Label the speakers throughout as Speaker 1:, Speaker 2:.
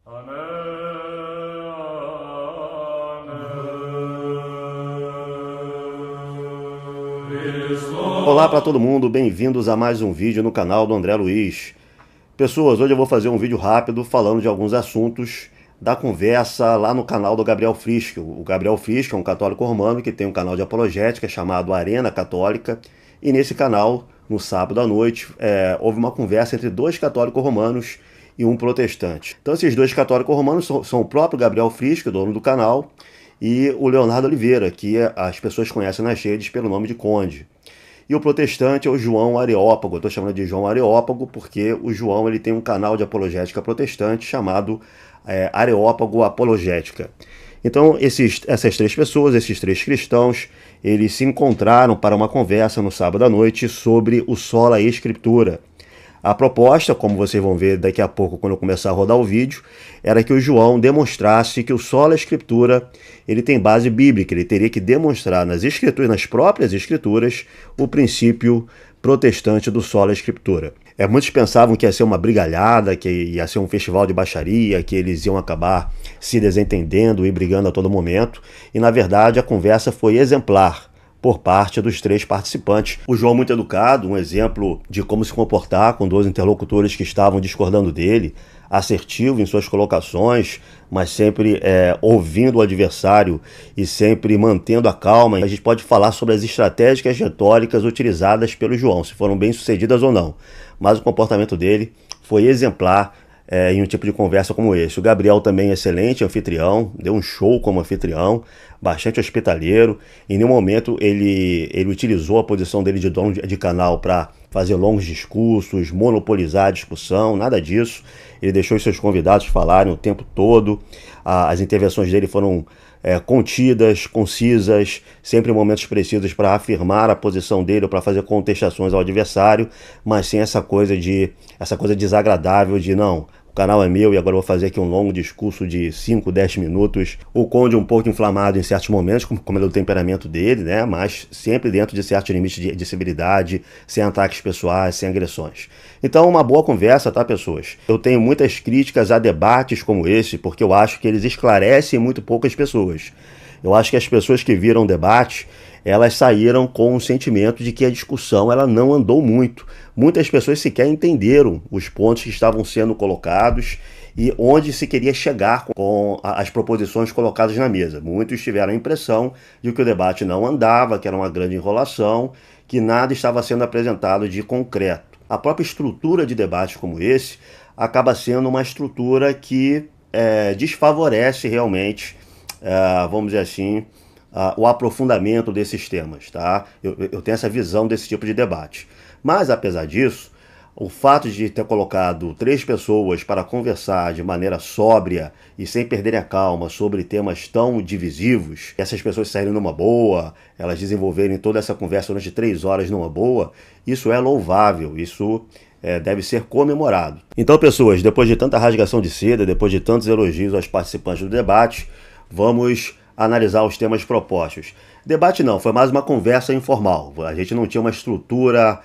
Speaker 1: Olá para todo mundo, bem-vindos a mais um vídeo no canal do André Luiz. Pessoas, hoje eu vou fazer um vídeo rápido falando de alguns assuntos da conversa lá no canal do Gabriel Frisch. O Gabriel Frisch é um católico romano que tem um canal de apologética chamado Arena Católica, e nesse canal, no sábado à noite, houve uma conversa entre dois católicos romanos e um protestante. Então esses dois católicos romanos são o próprio Gabriel Frisch, que é o dono do canal, e o Leonardo Oliveira, que as pessoas conhecem nas redes pelo nome de Conde. E o protestante é o João Areópago. Eu estou chamando de João Areópago porque o João ele tem um canal de apologética protestante chamado Areópago Apologética. Então essas três pessoas, esses três cristãos, eles se encontraram para uma conversa no sábado à noite sobre o Sola Escritura. A proposta, como vocês vão ver daqui a pouco quando eu começar a rodar o vídeo, era que o João demonstrasse que o Sola Escritura ele tem base bíblica. Ele teria que demonstrar nas escrituras, nas próprias escrituras, o princípio protestante do Sola Escritura. Muitos pensavam que ia ser uma brigalhada, que ia ser um festival de baixaria, que eles iam acabar se desentendendo e brigando a todo momento. E na verdade a conversa foi exemplar por parte dos três participantes. O João muito educado, um exemplo de como se comportar com dois interlocutores que estavam discordando dele, assertivo em suas colocações, mas sempre ouvindo o adversário e sempre mantendo a calma. A gente pode falar sobre as estratégias retóricas utilizadas pelo João, se foram bem sucedidas ou não, mas o comportamento dele foi exemplar em um tipo de conversa como esse. O Gabriel também é excelente anfitrião, deu um show como anfitrião, bastante hospitaleiro. Em nenhum momento ele utilizou a posição dele de dono de canal para fazer longos discursos, monopolizar a discussão, nada disso. Ele deixou os seus convidados falarem o tempo todo. As intervenções dele foram contidas, concisas, sempre em momentos precisos para afirmar a posição dele ou para fazer contestações ao adversário, mas sem essa coisa desagradável de não, o canal é meu e agora eu vou fazer aqui um longo discurso de 5, 10 minutos. O Conde um pouco inflamado em certos momentos, como é o temperamento dele, né? Mas sempre dentro de certos limites de civilidade, sem ataques pessoais, sem agressões. Então, uma boa conversa, tá, pessoas? Eu tenho muitas críticas a debates como esse, porque eu acho que eles esclarecem muito poucas pessoas. Eu acho que as pessoas que viram o debate, elas saíram com o sentimento de que a discussão ela não andou muito. Muitas pessoas sequer entenderam os pontos que estavam sendo colocados e onde se queria chegar com as proposições colocadas na mesa. Muitos tiveram a impressão de que o debate não andava, que era uma grande enrolação, que nada estava sendo apresentado de concreto. A própria estrutura de debate como esse acaba sendo uma estrutura que desfavorece realmente, vamos dizer assim, o aprofundamento desses temas, tá? Eu tenho essa visão desse tipo de debate. Mas, apesar disso, o fato de ter colocado três pessoas para conversar de maneira sóbria e sem perderem a calma sobre temas tão divisivos, essas pessoas saírem numa boa, elas desenvolverem toda essa conversa durante 3 horas numa boa, isso é louvável, isso deve ser comemorado. Então, pessoas, depois de tanta rasgação de seda, depois de tantos elogios aos participantes do debate, vamos analisar os temas propostos. Debate não, foi mais uma conversa informal. A gente não tinha uma estrutura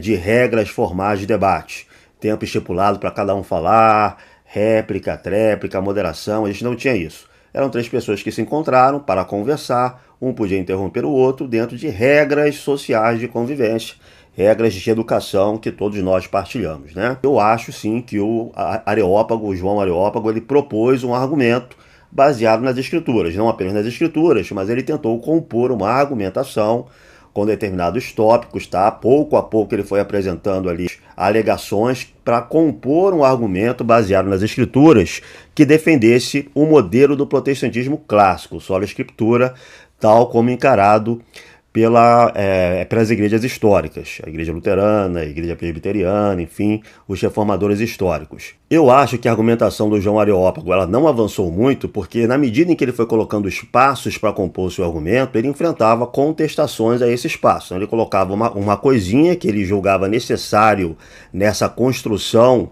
Speaker 1: de regras formais de debate. Tempo estipulado para cada um falar, réplica, tréplica, moderação, a gente não tinha isso. Eram três pessoas que se encontraram para conversar, um podia interromper o outro dentro de regras sociais de convivência, regras de educação que todos nós partilhamos, né? Eu acho sim que o João Areópago, ele propôs um argumento baseado nas escrituras, não apenas nas escrituras, mas ele tentou compor uma argumentação com determinados tópicos, tá? Pouco a pouco ele foi apresentando ali alegações para compor um argumento baseado nas escrituras que defendesse o modelo do protestantismo clássico, sola escritura, tal como encarado pelas igrejas históricas, a igreja luterana, a igreja presbiteriana, enfim, os reformadores históricos. Eu acho que a argumentação do João Areópago ela não avançou muito, porque na medida em que ele foi colocando espaços para compor o seu argumento, ele enfrentava contestações a esse espaço. Então, ele colocava uma coisinha que ele julgava necessário nessa construção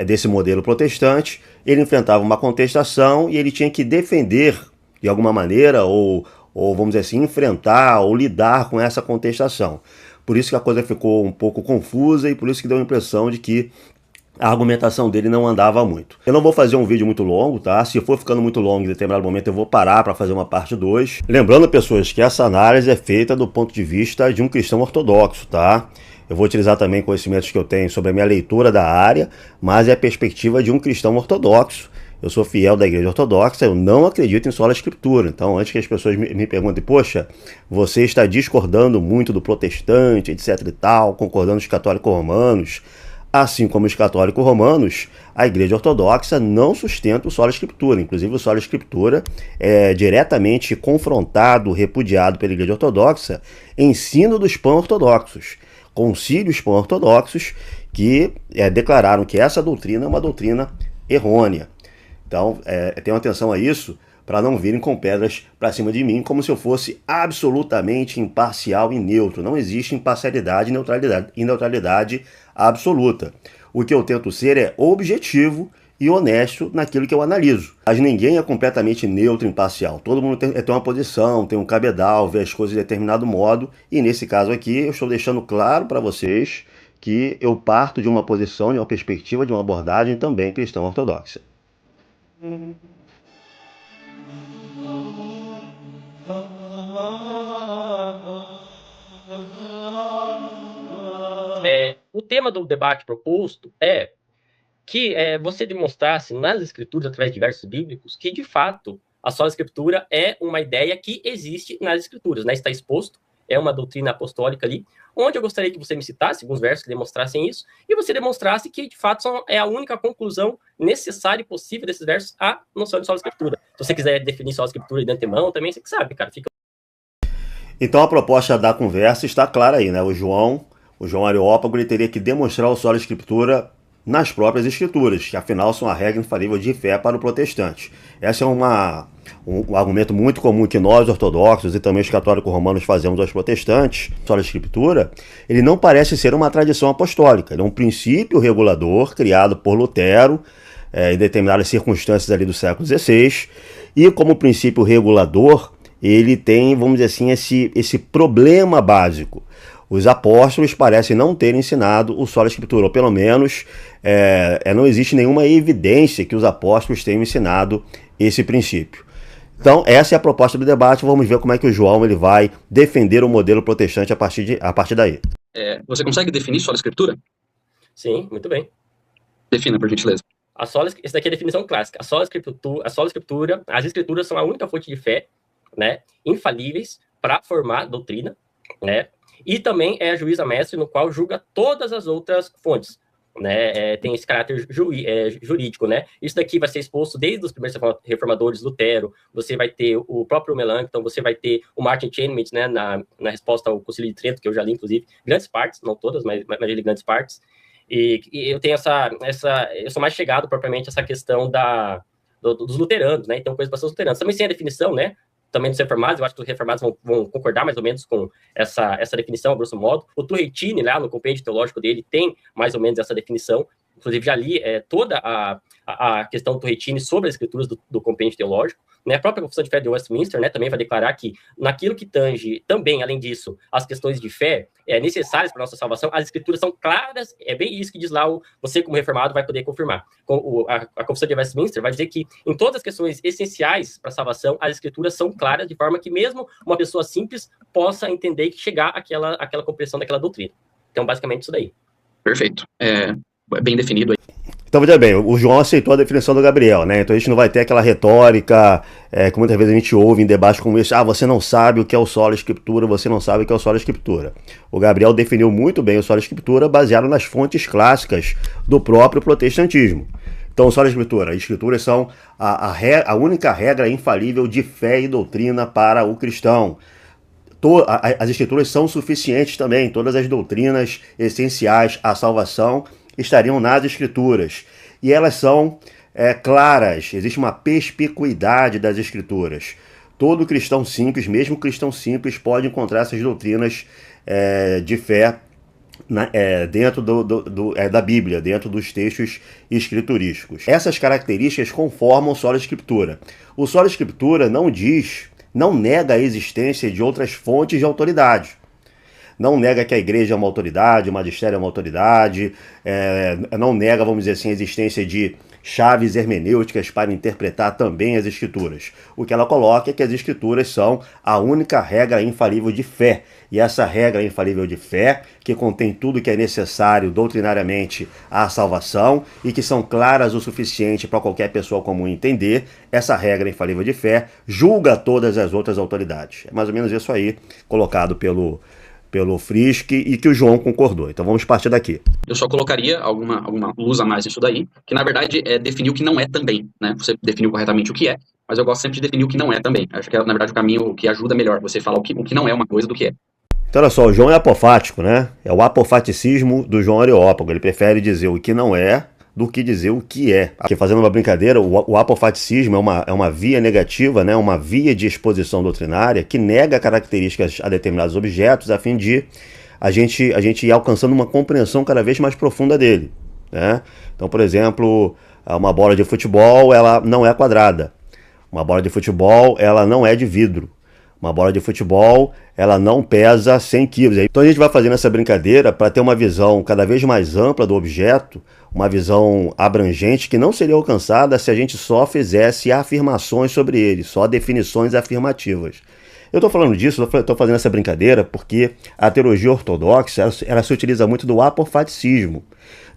Speaker 1: desse modelo protestante, ele enfrentava uma contestação e ele tinha que defender, de alguma maneira, ou vamos dizer assim, enfrentar ou lidar com essa contestação. Por isso que a coisa ficou um pouco confusa e por isso que deu a impressão de que a argumentação dele não andava muito. Eu não vou fazer um vídeo muito longo, tá? Se for ficando muito longo em determinado momento, eu vou parar para fazer uma parte 2. Lembrando, pessoas, que essa análise é feita do ponto de vista de um cristão ortodoxo, tá? Eu vou utilizar também conhecimentos que eu tenho sobre a minha leitura da área, mas é a perspectiva de um cristão ortodoxo. Eu sou fiel da igreja ortodoxa, eu não acredito em sola escritura. Então, antes que as pessoas me perguntem, poxa, você está discordando muito do protestante, etc e tal, concordando com os católicos romanos. Assim como os católicos romanos, a igreja ortodoxa não sustenta o sola escritura. Inclusive, o sola escritura é diretamente confrontado, repudiado pela igreja ortodoxa, ensino dos pan-ortodoxos, concílios pan-ortodoxos, que declararam que essa doutrina é uma doutrina errônea. Então, tenham atenção a isso, para não virem com pedras para cima de mim, como se eu fosse absolutamente imparcial e neutro. Não existe imparcialidade e neutralidade absoluta. O que eu tento ser é objetivo e honesto naquilo que eu analiso. Mas ninguém é completamente neutro e imparcial. Todo mundo tem uma posição, tem um cabedal, vê as coisas de determinado modo. E nesse caso aqui, eu estou deixando claro para vocês que eu parto de uma posição, de uma perspectiva, de uma abordagem também cristã ortodoxa.
Speaker 2: O tema do debate proposto é que você demonstrasse nas escrituras, através de versos bíblicos, que de fato a sola escritura é uma ideia que existe nas escrituras, né? Está exposto, é uma doutrina apostólica ali, onde eu gostaria que você me citasse alguns versos que demonstrassem isso, e você demonstrasse que de fato é a única conclusão necessária e possível desses versos a noção de sola escritura. Se você quiser definir sola escritura de antemão, também você que sabe, cara.
Speaker 1: Então a proposta da conversa está clara aí, né? O João Areópago, ele teria que demonstrar o sola escritura nas próprias escrituras, que afinal são a regra infalível de fé para o protestante. Esse é um argumento muito comum que nós ortodoxos e também os católicos romanos fazemos aos protestantes. A sola escritura, ele não parece ser uma tradição apostólica, ele é um princípio regulador criado por Lutero em determinadas circunstâncias ali do século XVI, e como princípio regulador, ele tem, vamos dizer assim, esse problema básico. Os apóstolos parecem não terem ensinado o sola escritura, ou pelo menos não existe nenhuma evidência que os apóstolos tenham ensinado esse princípio. Então, essa é a proposta do debate. Vamos ver como é que o João ele vai defender o modelo protestante a partir daí.
Speaker 3: Você consegue definir sola escritura?
Speaker 2: Sim, muito bem.
Speaker 3: Defina, por gentileza.
Speaker 2: Essa daqui é a definição clássica. A sola escritura, as escrituras são a única fonte de fé, né, infalíveis para formar doutrina, né? E também é a juíza mestre, no qual julga todas as outras fontes, né? Tem esse caráter jurídico, né? Isso daqui vai ser exposto desde os primeiros reformadores, Lutero, você vai ter o próprio Melanchthon, você vai ter o Martin Chapman, né, na resposta ao Concílio de Trento, que eu já li, inclusive, grandes partes, não todas, mas já li grandes partes, e eu tenho eu sou mais chegado propriamente a essa questão dos luteranos, né? Então, coisas bastante luteranas. Também sem a definição, né? Também dos reformados, eu acho que os reformados vão concordar mais ou menos com essa definição, a grosso modo. O Turretini, lá no compêndio teológico dele, tem mais ou menos essa definição. Inclusive, já li toda a questão do Turretini sobre as escrituras do compêndio teológico. Né? A própria Confissão de Fé de Westminster, né, também vai declarar que, naquilo que tange, também, além disso, as questões de fé necessárias para a nossa salvação, as escrituras são claras, é bem isso que diz lá, você como reformado vai poder confirmar. A Confissão de Westminster vai dizer que, em todas as questões essenciais para a salvação, as escrituras são claras, de forma que mesmo uma pessoa simples possa entender e chegar àquela compreensão daquela doutrina. Então, basicamente, isso daí.
Speaker 3: Perfeito. Bem definido aí.
Speaker 1: Então, veja bem, o João aceitou a definição do Gabriel, né? Então a gente não vai ter aquela retórica que muitas vezes a gente ouve em debates como esse, você não sabe o que é o sola escritura, você não sabe o que é o sola escritura. O Gabriel definiu muito bem o sola escritura baseado nas fontes clássicas do próprio protestantismo. Então, o sola escritura, as escrituras são a única regra infalível de fé e doutrina para o cristão. As escrituras são suficientes também, todas as doutrinas essenciais à salvação estariam nas escrituras, e elas são claras, existe uma perspicuidade das escrituras. Todo cristão simples, mesmo cristão simples, pode encontrar essas doutrinas de fé dentro da Bíblia, dentro dos textos escriturísticos. Essas características conformam o sola escritura. O sola escritura não nega a existência de outras fontes de autoridade. não nega que a igreja é uma autoridade, o magistério é uma autoridade, não nega, vamos dizer assim, a existência de chaves hermenêuticas para interpretar também as escrituras. O que ela coloca é que as escrituras são a única regra infalível de fé. E essa regra infalível de fé, que contém tudo que é necessário doutrinariamente à salvação e que são claras o suficiente para qualquer pessoa comum entender, essa regra infalível de fé julga todas as outras autoridades. É mais ou menos isso aí, colocado pelo Frisch e que o João concordou. Então vamos partir daqui.
Speaker 3: Eu só colocaria alguma luz a mais nisso daí, que na verdade é definir o que não é também, né? Você definiu corretamente o que é, mas eu gosto sempre de definir o que não é também. Acho que é, na verdade, o caminho que ajuda melhor você falar o que não é uma coisa do que é.
Speaker 1: Então, olha só, o João é apofático, né? É o apofaticismo do João Areópago. Ele prefere dizer o que não é do que dizer o que é. Aqui, fazendo uma brincadeira, o apofaticismo é uma via negativa, né? Uma via de exposição doutrinária que nega características a determinados objetos a fim de a gente ir alcançando uma compreensão cada vez mais profunda dele, né? Então, por exemplo, uma bola de futebol, ela não é quadrada. Uma bola de futebol, ela não é de vidro. Uma bola de futebol, ela não pesa 100 quilos. Então a gente vai fazendo essa brincadeira para ter uma visão cada vez mais ampla do objeto, uma visão abrangente que não seria alcançada se a gente só fizesse afirmações sobre ele, só definições afirmativas. Eu estou falando disso, estou fazendo essa brincadeira porque a teologia ortodoxa ela se utiliza muito do apofaticismo.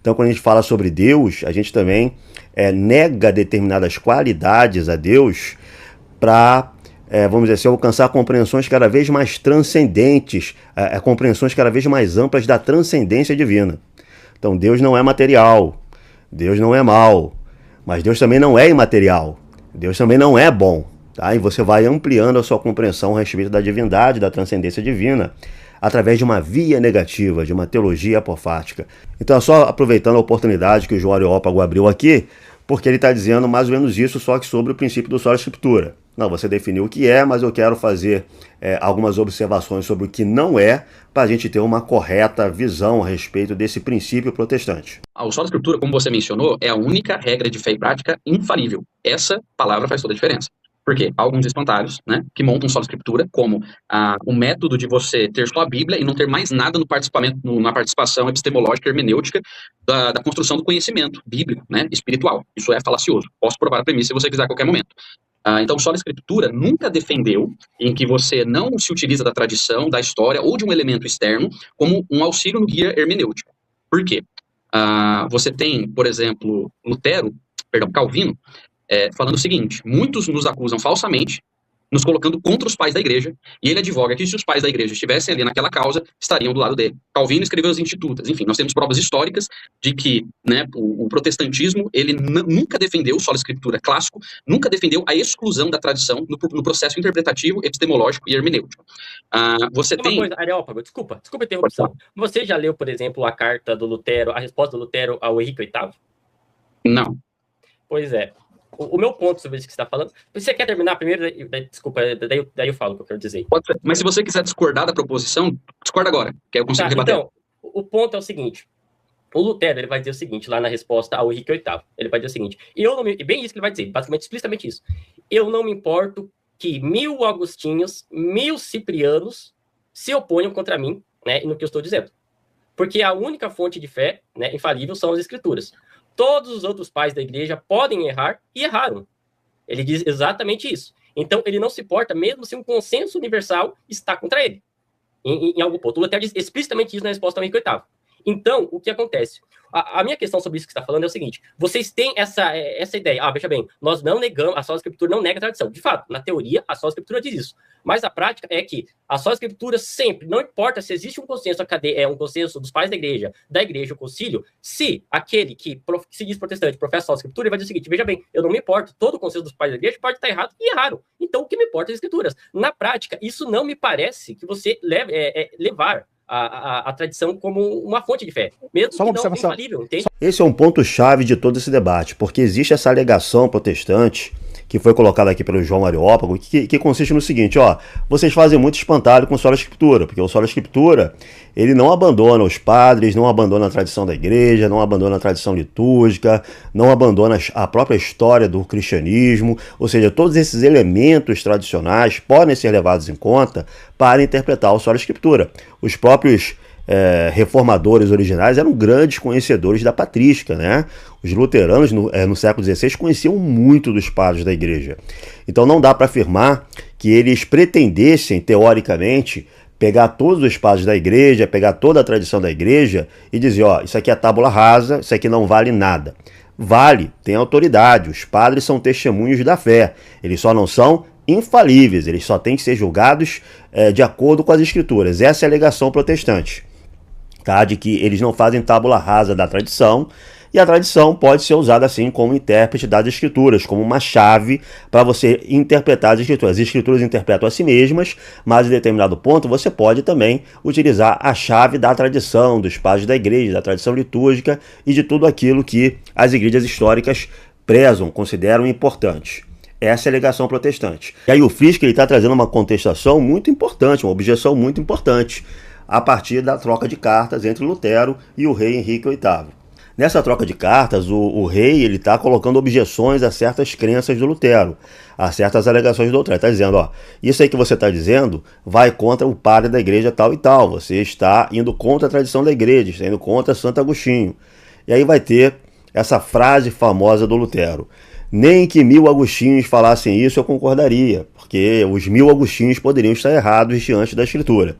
Speaker 1: Então quando a gente fala sobre Deus, a gente também nega determinadas qualidades a Deus para vamos dizer assim, alcançar compreensões cada vez mais transcendentes, compreensões cada vez mais amplas da transcendência divina. Então Deus não é material, Deus não é mal, mas Deus também não é imaterial, Deus também não é bom. Tá? E você vai ampliando a sua compreensão a respeito da divindade, da transcendência divina, através de uma via negativa, de uma teologia apofática. Então, só aproveitando a oportunidade que o João Areópago abriu aqui, porque ele está dizendo mais ou menos isso, só que sobre o princípio do Sola Escritura. Não, você definiu o que é, mas eu quero fazer algumas observações sobre o que não é, para a gente ter uma correta visão a respeito desse princípio protestante.
Speaker 3: O Sola Escritura, como você mencionou, é a única regra de fé e prática infalível. Essa palavra faz toda a diferença. Por quê? Há alguns espantalhos, né, que montam Sola Escritura como o método de você ter só a Bíblia e não ter mais nada na participação epistemológica e hermenêutica da construção do conhecimento bíblico, né, espiritual. Isso é falacioso. Posso provar a premissa se você quiser a qualquer momento. Então, Sola Escritura nunca defendeu em que você não se utiliza da tradição, da história ou de um elemento externo como um auxílio no guia hermenêutico. Por quê? Você tem, por exemplo, Calvino, falando o seguinte: muitos nos acusam falsamente, nos colocando contra os pais da igreja, e ele advoga que se os pais da igreja estivessem ali naquela causa, estariam do lado dele. Calvino escreveu as Institutas. Enfim, nós temos provas históricas de que, né, o protestantismo, ele nunca defendeu o Sola Escritura clássico, nunca defendeu a exclusão da tradição no processo interpretativo, epistemológico e hermenêutico. Você tem...
Speaker 2: Uma coisa, Areópago, desculpa a interrupção. Você já leu, por exemplo, a carta do Lutero, a resposta do Lutero ao Henrique VIII?
Speaker 3: Não.
Speaker 2: Pois é. O meu ponto sobre isso que você está falando... Você quer terminar primeiro? Desculpa, daí eu falo o que eu quero dizer.
Speaker 3: Pode ser. Mas se você quiser discordar da proposição, discorda agora, que eu consigo rebater.
Speaker 2: Então, o ponto é o seguinte. O Lutero, ele vai dizer o seguinte, lá na resposta ao Henrique VIII. Ele vai dizer o seguinte. Bem isso que ele vai dizer, basicamente, explicitamente isso. Eu não me importo que 1000 Agostinhos, 1000 Ciprianos se oponham contra mim, né, no que eu estou dizendo. Porque a única fonte de fé, né, infalível são as Escrituras. Todos os outros pais da igreja podem errar e erraram. Ele diz exatamente isso. Então, ele não se importa, mesmo se um consenso universal está contra ele, em algum ponto. O Lutero diz explicitamente isso na resposta ao Henrique VIII. Então, o que acontece? A minha questão sobre isso que você está falando é o seguinte: vocês têm essa ideia. Veja bem, nós não negamos, a Sola Escritura não nega a tradição. De fato, na teoria, a Sola Escritura diz isso. Mas a prática é que a Sola Escritura sempre, não importa se existe um consenso um consenso dos pais da igreja, o concílio, se aquele que se diz protestante professa a Sola Escritura, ele vai dizer o seguinte: veja bem, eu não me importo, todo o consenso dos pais da igreja pode estar errado e erraram. Então, o que me importa é as Escrituras. Na prática, isso não me parece que você levar a tradição como uma fonte de fé, mesmo
Speaker 4: Só uma
Speaker 2: que não
Speaker 4: observação.
Speaker 2: infalível, entende?
Speaker 1: Esse é um ponto-chave de todo esse debate, porque existe essa alegação protestante que foi colocado aqui pelo João Areópago, que consiste no seguinte, ó, vocês fazem muito espantalho com sola escritura, porque o sola escritura, ele não abandona os padres, não abandona a tradição da igreja, não abandona a tradição litúrgica, não abandona a própria história do cristianismo, ou seja, todos esses elementos tradicionais podem ser levados em conta para interpretar o sola escritura. Os próprios reformadores originais eram grandes conhecedores da patrística, né? Os luteranos no século XVI conheciam muito dos padres da igreja. Então não dá para afirmar que eles pretendessem, teoricamente, pegar todos os padres da igreja, pegar toda a tradição da igreja e dizer, ó, isso aqui é tábula rasa, isso aqui não vale nada. Vale, tem autoridade, os padres são testemunhos da fé, eles só não são infalíveis, eles só têm que ser julgados de acordo com as escrituras. Essa é a alegação protestante. Tá, de que eles não fazem tábula rasa da tradição, e a tradição pode ser usada assim como intérprete das escrituras, como uma chave para você interpretar as escrituras. As escrituras interpretam a si mesmas, mas em determinado ponto você pode também utilizar a chave da tradição, dos padres da igreja, da tradição litúrgica e de tudo aquilo que as igrejas históricas prezam, consideram importante. Essa é a alegação protestante. E aí o Frisch está trazendo uma contestação muito importante, uma objeção muito importante, a partir da troca de cartas entre Lutero e o rei Henrique VIII. Nessa troca de cartas, o rei está colocando objeções a certas crenças do Lutero, a certas alegações do Lutero. Está dizendo, ó, isso aí que você está dizendo vai contra o padre da igreja tal e tal, você está indo contra a tradição da igreja, está indo contra Santo Agostinho. E aí vai ter essa frase famosa do Lutero: nem que 1000 Agostinhos falassem isso eu concordaria, porque os 1000 Agostinhos poderiam estar errados diante da escritura.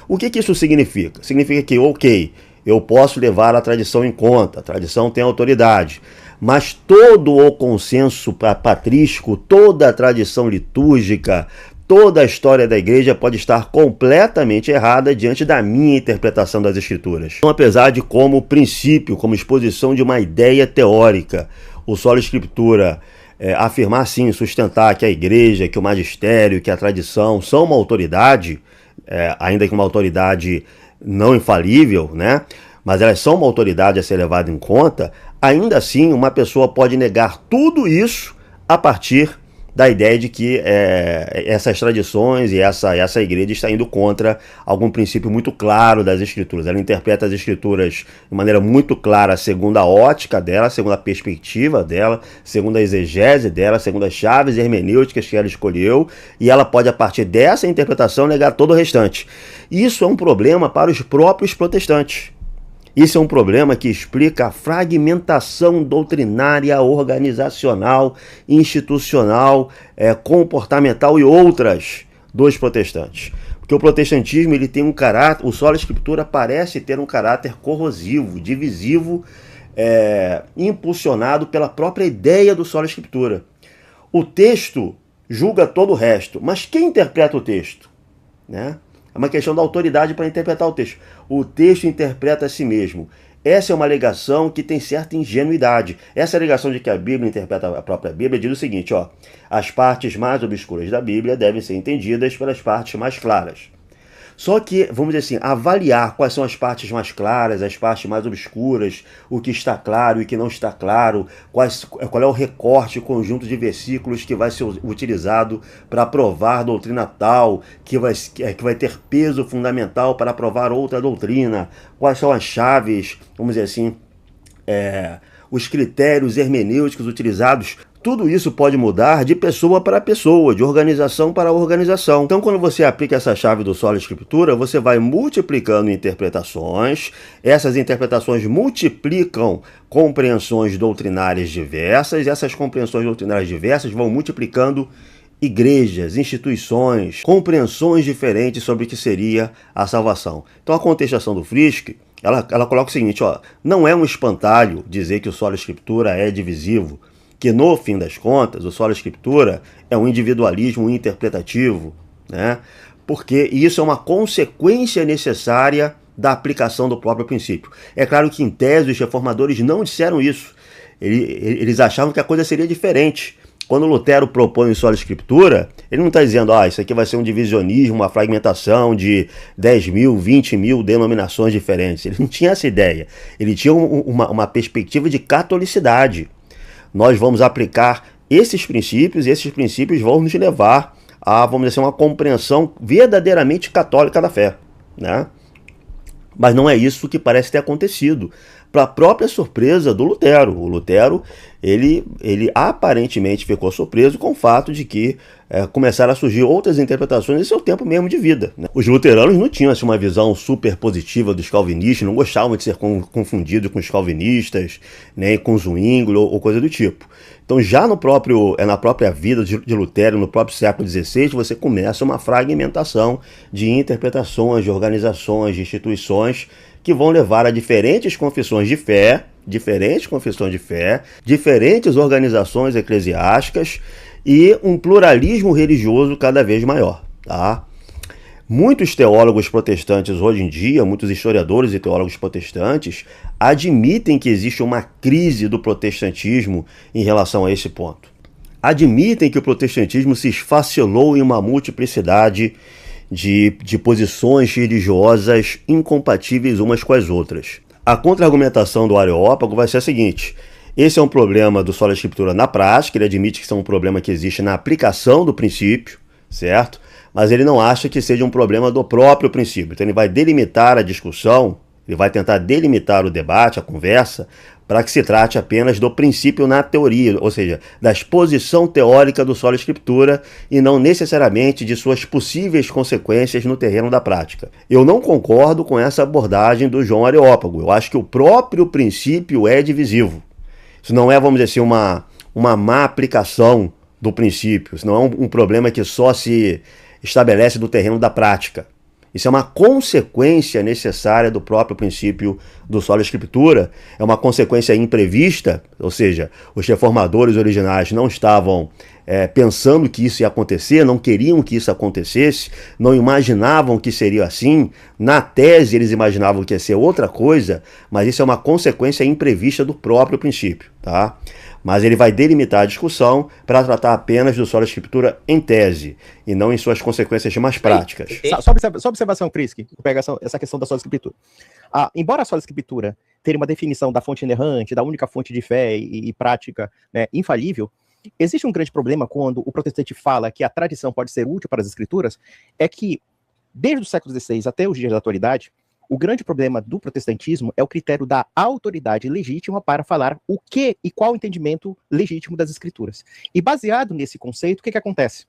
Speaker 1: O que isso significa? Significa que, ok, eu posso levar a tradição em conta, a tradição tem autoridade, mas todo o consenso patrístico, toda a tradição litúrgica, toda a história da igreja pode estar completamente errada diante da minha interpretação das escrituras. Então, apesar de como princípio, como exposição de uma ideia teórica, o sola escritura afirmar sim, sustentar que a igreja, que o magistério, que a tradição são uma autoridade, ainda que uma autoridade não infalível, né? Mas elas são uma autoridade a ser levada em conta, ainda assim uma pessoa pode negar tudo isso a partir da ideia de que essas tradições e essa igreja está indo contra algum princípio muito claro das escrituras. Ela interpreta as escrituras de maneira muito clara, segundo a ótica dela, segundo a perspectiva dela, segundo a exegese dela, segundo as chaves hermenêuticas que ela escolheu, e ela pode, a partir dessa interpretação, negar todo o restante. Isso é um problema para os próprios protestantes. Isso é um problema que explica a fragmentação doutrinária, organizacional, institucional, comportamental e outras dos protestantes. Porque o protestantismo ele tem um caráter, o sola escritura parece ter um caráter corrosivo, divisivo, impulsionado pela própria ideia do sola escritura. O texto julga todo o resto, mas quem interpreta o texto? Né? É uma questão da autoridade para interpretar o texto. O texto interpreta a si mesmo. Essa é uma alegação que tem certa ingenuidade. Essa alegação de que a Bíblia interpreta a própria Bíblia diz o seguinte, ó, as partes mais obscuras da Bíblia devem ser entendidas pelas partes mais claras. Só que, vamos dizer assim, avaliar quais são as partes mais claras, as partes mais obscuras, o que está claro e o que não está claro, qual é o recorte, o conjunto de versículos que vai ser utilizado para provar doutrina tal, que vai ter peso fundamental para provar outra doutrina, quais são as chaves, vamos dizer assim, os critérios hermenêuticos utilizados. Tudo isso pode mudar de pessoa para pessoa, de organização para organização. Então, quando você aplica essa chave do sola escritura, você vai multiplicando interpretações. Essas interpretações multiplicam compreensões doutrinárias diversas. E essas compreensões doutrinárias diversas vão multiplicando igrejas, instituições, compreensões diferentes sobre o que seria a salvação. Então, a contestação do Frisch, ela coloca o seguinte, ó, não é um espantalho dizer que o sola escritura é divisivo, que no fim das contas o sola escritura é um individualismo interpretativo, né? Porque isso é uma consequência necessária da aplicação do próprio princípio. É claro que em tese os reformadores não disseram isso, eles achavam que a coisa seria diferente. Quando Lutero propõe o sola escritura, ele não está dizendo, isso aqui vai ser um divisionismo, uma fragmentação de 10.000, 20.000 denominações diferentes. Ele não tinha essa ideia, ele tinha uma perspectiva de catolicidade. Nós vamos aplicar esses princípios vão nos levar a, vamos dizer assim, uma compreensão verdadeiramente católica da fé, né? Mas não é isso que parece ter acontecido, para a própria surpresa do Lutero. O Lutero, ele aparentemente ficou surpreso com o fato de que começaram a surgir outras interpretações em seu tempo mesmo de vida, né? Os luteranos não tinham assim, uma visão super positiva dos calvinistas, não gostavam de ser confundidos com os calvinistas, nem com Zwingli ou coisa do tipo. Então já na própria vida de Lutero, no próprio século XVI, você começa uma fragmentação de interpretações, de organizações, de instituições que vão levar a diferentes confissões de fé, diferentes organizações eclesiásticas e um pluralismo religioso cada vez maior, tá? Muitos teólogos protestantes hoje em dia, muitos historiadores e teólogos protestantes, admitem que existe uma crise do protestantismo em relação a esse ponto. Admitem que o protestantismo se esfacelou em uma multiplicidade de posições religiosas incompatíveis umas com as outras. A contra-argumentação do Areópago vai ser a seguinte: esse é um problema do Sola Escritura na prática, ele admite que isso é um problema que existe na aplicação do princípio, certo? Mas ele não acha que seja um problema do próprio princípio. Então ele vai delimitar a discussão, ele vai tentar delimitar o debate, a conversa, para que se trate apenas do princípio na teoria, ou seja, da exposição teórica do Sola Escritura e não necessariamente de suas possíveis consequências no terreno da prática. Eu não concordo com essa abordagem do João Areópago. Eu acho que o próprio princípio é divisivo. Isso não é, vamos dizer assim, uma má aplicação do princípio. Isso não é um problema que só se estabelece no terreno da prática. Isso é uma consequência necessária do próprio princípio do Sola Escritura, é uma consequência imprevista, ou seja, os reformadores originais não estavam pensando que isso ia acontecer, não queriam que isso acontecesse, não imaginavam que seria assim, na tese eles imaginavam que ia ser outra coisa, mas isso é uma consequência imprevista do próprio princípio, tá? Mas ele vai delimitar a discussão para tratar apenas do Sola Escritura em tese, e não em suas consequências mais práticas.
Speaker 4: Só observação, Cris, que pega essa questão da Sola Escritura. Embora a Sola Escritura tenha uma definição da fonte inerrante, da única fonte de fé e prática, né, infalível, existe um grande problema quando o protestante fala que a tradição pode ser útil para as Escrituras, é que, desde o século XVI até os dias da atualidade, o grande problema do protestantismo é o critério da autoridade legítima para falar o que e qual o entendimento legítimo das Escrituras. E baseado nesse conceito, o que acontece?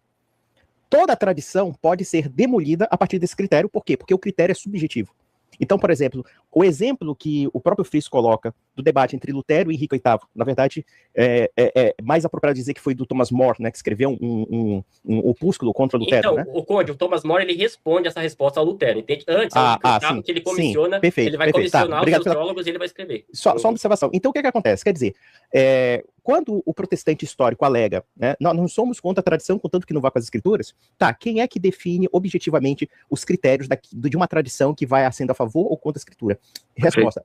Speaker 4: Toda a tradição pode ser demolida a partir desse critério. Por quê? Porque o critério é subjetivo. Então, por exemplo, o exemplo que o próprio Frisch coloca do debate entre Lutero e Henrique VIII, na verdade, é mais apropriado dizer que foi do Thomas More, né, que escreveu um opúsculo contra Lutero.
Speaker 2: Então,
Speaker 4: né?
Speaker 2: o Thomas More, ele responde essa resposta ao Lutero, entende? Antes,
Speaker 4: sim,
Speaker 2: que ele comissiona,
Speaker 4: sim, perfeito,
Speaker 2: ele vai
Speaker 4: perfeito.
Speaker 2: comissionar os seus teólogos e ele vai escrever.
Speaker 4: Só uma observação. Então, o que acontece? Quer dizer, quando o protestante histórico alega, né, nós não somos contra a tradição, contanto que não vá com as Escrituras, tá, quem é que define objetivamente os critérios de uma tradição que vai sendo a favor ou contra a Escritura? Resposta,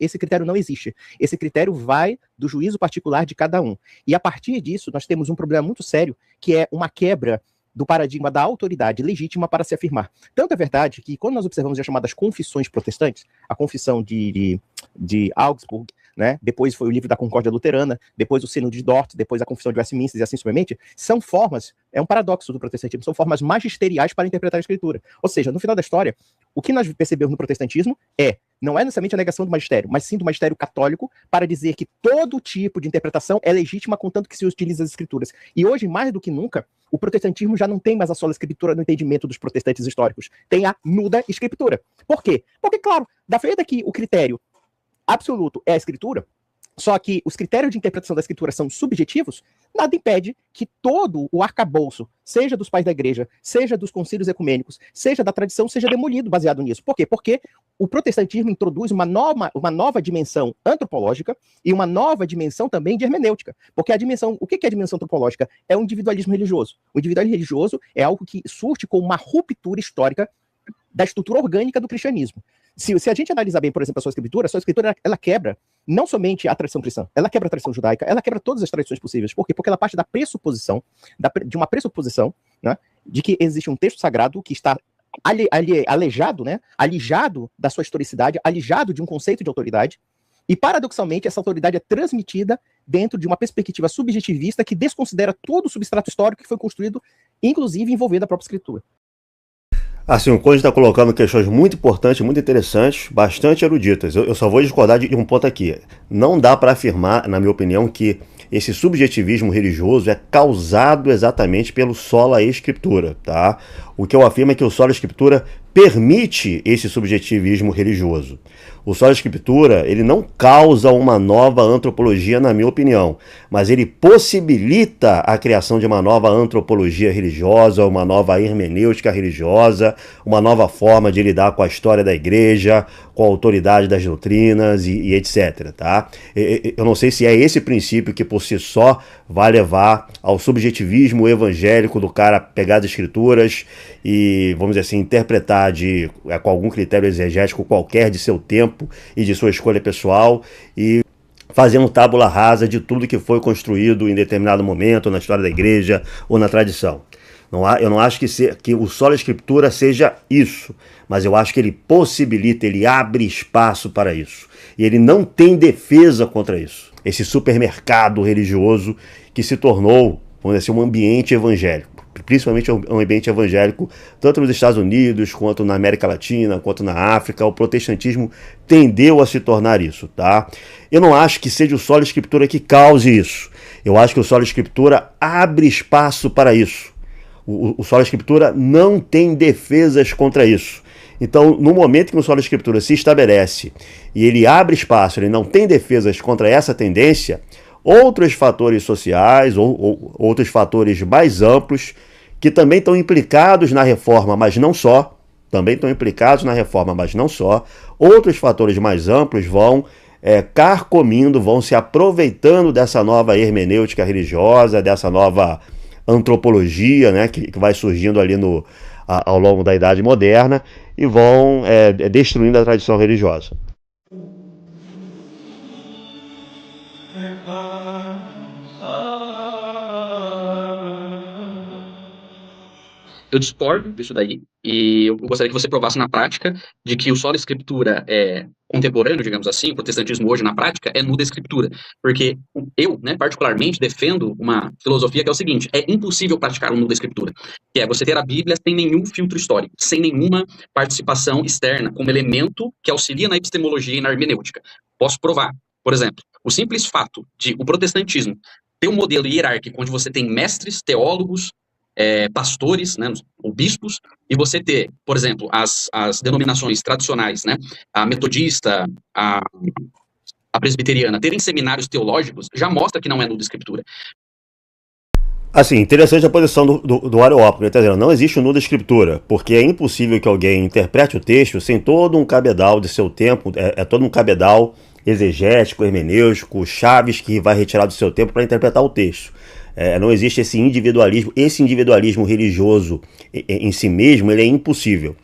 Speaker 4: esse critério não existe. Esse critério vai do juízo particular de cada um. E a partir disso, nós temos um problema muito sério, que é uma quebra do paradigma da autoridade legítima para se afirmar. Tanto é verdade que, quando nós observamos as chamadas confissões protestantes, a confissão de Augsburg, né, depois foi o livro da Concórdia Luterana, depois o Sínodo de Dort, depois a Confissão de Westminster e assim sucessivamente, são formas, é um paradoxo do protestantismo, são formas magisteriais para interpretar a Escritura. Ou seja, no final da história, o que nós percebemos no protestantismo não é necessariamente a negação do magistério, mas sim do magistério católico para dizer que todo tipo de interpretação é legítima contanto que se utilize as Escrituras. E hoje, mais do que nunca, o protestantismo já não tem mais a sola Escritura no entendimento dos protestantes históricos. Tem a nuda Escritura. Por quê? Porque, claro, da feita que o critério absoluto é a Escritura, só que os critérios de interpretação da Escritura são subjetivos, nada impede que todo o arcabouço, seja dos pais da igreja, seja dos concílios ecumênicos, seja da tradição, seja demolido baseado nisso. Por quê? Porque o protestantismo introduz uma nova dimensão antropológica e uma nova dimensão também de hermenêutica. Porque o que é a dimensão antropológica? É o individualismo religioso. O individualismo religioso é algo que surte com uma ruptura histórica da estrutura orgânica do cristianismo. Se a gente analisar bem, por exemplo, a sua escritura ela quebra não somente a tradição cristã, ela quebra a tradição judaica, ela quebra todas as tradições possíveis. Por quê? Porque ela parte da pressuposição, de uma pressuposição, né, de que existe um texto sagrado que está alijado, né, alijado da sua historicidade, alijado de um conceito de autoridade, E, paradoxalmente, essa autoridade é transmitida dentro de uma perspectiva subjetivista que desconsidera todo o substrato histórico que foi construído, inclusive envolvendo a própria escritura.
Speaker 1: Assim, o Conde está colocando questões muito importantes, muito interessantes, bastante eruditas. Eu só vou discordar de um ponto aqui. Não dá para afirmar, na minha opinião, que esse subjetivismo religioso é causado exatamente pelo sola escritura, tá? O que eu afirmo é que o sola escritura permite esse subjetivismo religioso. O sola escritura, ele não causa uma nova antropologia, na minha opinião, mas ele possibilita a criação de uma nova antropologia religiosa, uma nova hermenêutica religiosa, uma nova forma de lidar com a história da igreja, com a autoridade das doutrinas e etc, tá? Eu não sei se é esse princípio que por si só vai levar ao subjetivismo evangélico do cara pegar as escrituras e, vamos dizer assim, interpretar com algum critério exegético qualquer de seu tempo e de sua escolha pessoal e fazer um tábula rasa de tudo que foi construído em determinado momento na história da igreja ou na tradição. Eu não acho que o sola escritura seja isso, mas eu acho que ele possibilita, ele abre espaço para isso. E ele não tem defesa contra isso. Esse supermercado religioso que se tornou, vamos dizer assim, um ambiente evangélico. Principalmente um ambiente evangélico, tanto nos Estados Unidos, quanto na América Latina, quanto na África. O protestantismo tendeu a se tornar isso, tá? Eu não acho que seja o sola escritura que cause isso. Eu acho que o sola escritura abre espaço para isso. O sola escritura não tem defesas contra isso. Então, no momento que o sola escritura se estabelece e ele abre espaço, ele não tem defesas contra essa tendência, outros fatores sociais ou outros fatores mais amplos que também estão implicados na reforma, mas não só, outros fatores mais amplos vão carcomindo, vão se aproveitando dessa nova hermenêutica religiosa, dessa nova antropologia, né, que vai surgindo ali ao longo da Idade Moderna e vão destruindo a tradição religiosa.
Speaker 3: Eu discordo disso daí, e eu gostaria que você provasse na prática de que o sola escritura contemporâneo, digamos assim, o protestantismo hoje na prática é nuda escritura, porque eu, né, particularmente defendo uma filosofia que é o seguinte: é impossível praticar o nuda escritura, que é você ter a Bíblia sem nenhum filtro histórico, sem nenhuma participação externa, como elemento que auxilia na epistemologia e na hermenêutica. Posso provar, por exemplo, o simples fato de o protestantismo ter um modelo hierárquico onde você tem mestres, teólogos, pastores, né, ou bispos, e você ter, por exemplo, as denominações tradicionais, né, a metodista, a presbiteriana, terem seminários teológicos, já mostra que não é nuda escritura.
Speaker 1: Assim, interessante a posição do Areópago, né? Tá dizendo, não existe o nuda escritura, porque é impossível que alguém interprete o texto sem todo um cabedal de seu tempo, todo um cabedal exegético, hermenêutico, chaves que vai retirar do seu tempo para interpretar o texto. Não existe esse individualismo religioso em si mesmo, ele é impossível.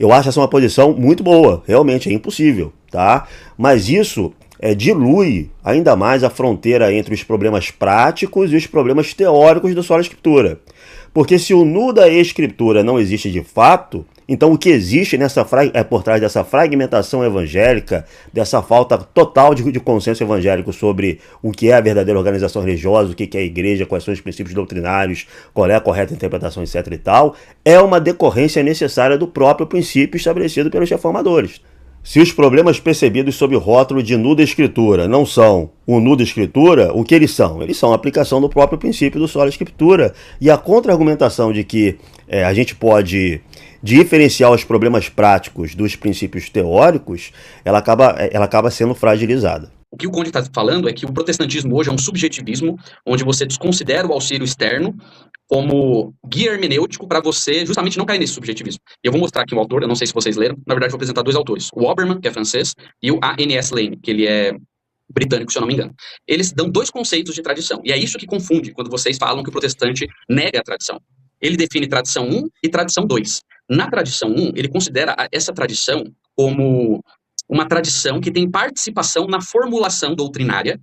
Speaker 1: Eu acho essa uma posição muito boa, realmente é impossível, tá? Mas isso dilui ainda mais a fronteira entre os problemas práticos e os problemas teóricos do sola escritura. Porque se o nu da escritura não existe de fato, então o que existe por trás dessa fragmentação evangélica, dessa falta total de consenso evangélico sobre o que é a verdadeira organização religiosa, o que é a igreja, quais são os princípios doutrinários, qual é a correta interpretação, etc. e tal, é uma decorrência necessária do próprio princípio estabelecido pelos reformadores. Se os problemas percebidos sob o rótulo de nuda escritura não são o nuda escritura, o que eles são? Eles são a aplicação do próprio princípio do sola escritura. E a contra-argumentação de que a gente pode diferenciar os problemas práticos dos princípios teóricos, ela acaba sendo fragilizada.
Speaker 3: O que o Conde está falando é que o protestantismo hoje é um subjetivismo onde você desconsidera o auxílio externo como guia hermenêutico para você justamente não cair nesse subjetivismo. Eu vou mostrar aqui um autor, eu não sei se vocês leram, na verdade vou apresentar dois autores, o Obermann, que é francês, e o A.N.S. Lane, que ele é britânico, se eu não me engano. Eles dão dois conceitos de tradição, e é isso que confunde quando vocês falam que o protestante nega a tradição. Ele define tradição 1 e tradição 2. Na tradição 1, ele considera essa tradição como uma tradição que tem participação na formulação doutrinária,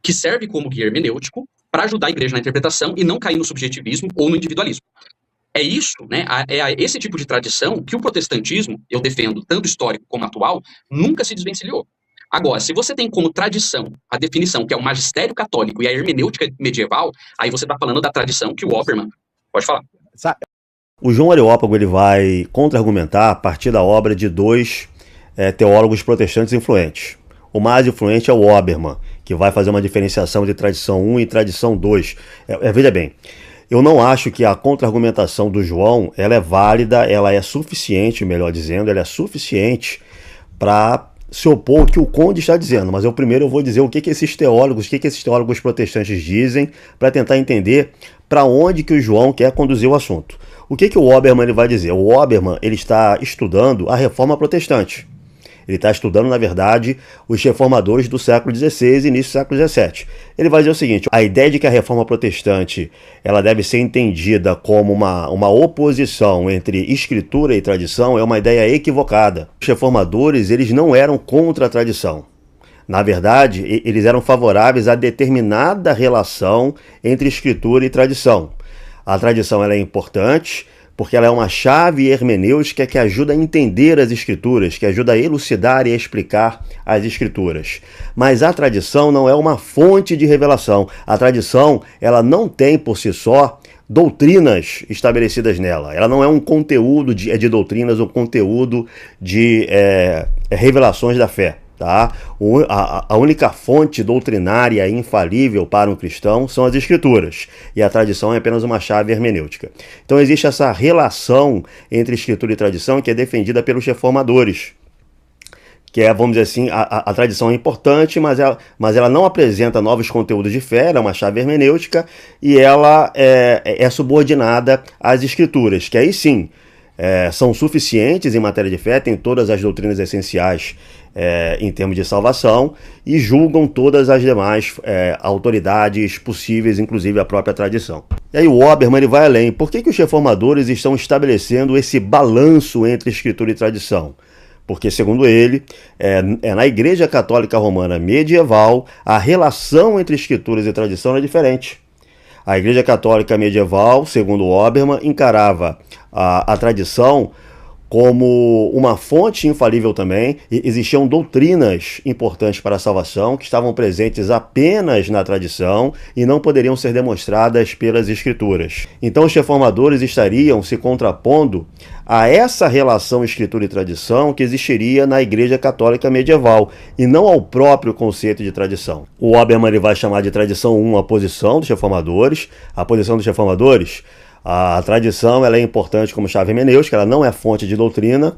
Speaker 3: que serve como guia hermenêutico para ajudar a igreja na interpretação e não cair no subjetivismo ou no individualismo. É isso, né? Esse tipo de tradição que o protestantismo, eu defendo, tanto histórico como atual, nunca se desvencilhou. Agora, se você tem como tradição a definição que é o magistério católico e a hermenêutica medieval, aí você está falando da tradição que o Opperman... Pode falar.
Speaker 1: O João Areópago ele vai contra-argumentar a partir da obra de dois teólogos protestantes influentes. O mais influente é o Obermann, que vai fazer uma diferenciação de tradição 1 e tradição 2. Veja bem, eu não acho que a contra-argumentação do João ela é válida, ela é suficiente, melhor dizendo, ela é suficiente para se opor ao que o Conde está dizendo. Mas primeiro eu vou dizer o que esses teólogos protestantes dizem para tentar entender para onde que o João quer conduzir o assunto. O que o Obermann ele vai dizer? O Obermann ele está estudando a reforma protestante. Ele está estudando, na verdade, os reformadores do século XVI e início do século XVII. Ele vai dizer o seguinte: a ideia de que a reforma protestante ela deve ser entendida como uma oposição entre escritura e tradição é uma ideia equivocada. Os reformadores eles não eram contra a tradição. Na verdade, eles eram favoráveis a determinada relação entre escritura e tradição. A tradição ela é importante, porque ela é uma chave hermenêutica que ajuda a entender as escrituras, que ajuda a elucidar e a explicar as escrituras. Mas a tradição não é uma fonte de revelação. A tradição ela não tem por si só doutrinas estabelecidas nela. Ela não é um conteúdo de doutrinas ou conteúdo de revelações da fé. Tá? A única fonte doutrinária infalível para um cristão são as escrituras, e a tradição é apenas uma chave hermenêutica. Então existe essa relação entre escritura e tradição que é defendida pelos reformadores, que é, vamos dizer assim, a tradição é importante, mas ela não apresenta novos conteúdos de fé, ela é uma chave hermenêutica, e ela é subordinada às escrituras, que aí sim são suficientes em matéria de fé, tem todas as doutrinas essenciais em termos de salvação, e julgam todas as demais autoridades possíveis, inclusive a própria tradição. E aí o Obermann ele vai além. Por que os reformadores estão estabelecendo esse balanço entre escritura e tradição? Porque, segundo ele, na Igreja Católica Romana medieval, a relação entre escrituras e tradição é diferente. A Igreja Católica medieval, segundo Obermann, encarava a tradição como uma fonte infalível também, e existiam doutrinas importantes para a salvação que estavam presentes apenas na tradição e não poderiam ser demonstradas pelas escrituras. Então os reformadores estariam se contrapondo a essa relação escritura e tradição que existiria na Igreja Católica medieval, e não ao próprio conceito de tradição. O Obermann ele vai chamar de tradição 1 a posição dos reformadores. A posição dos reformadores: a tradição ela é importante como chave hermenêutica, ela não é fonte de doutrina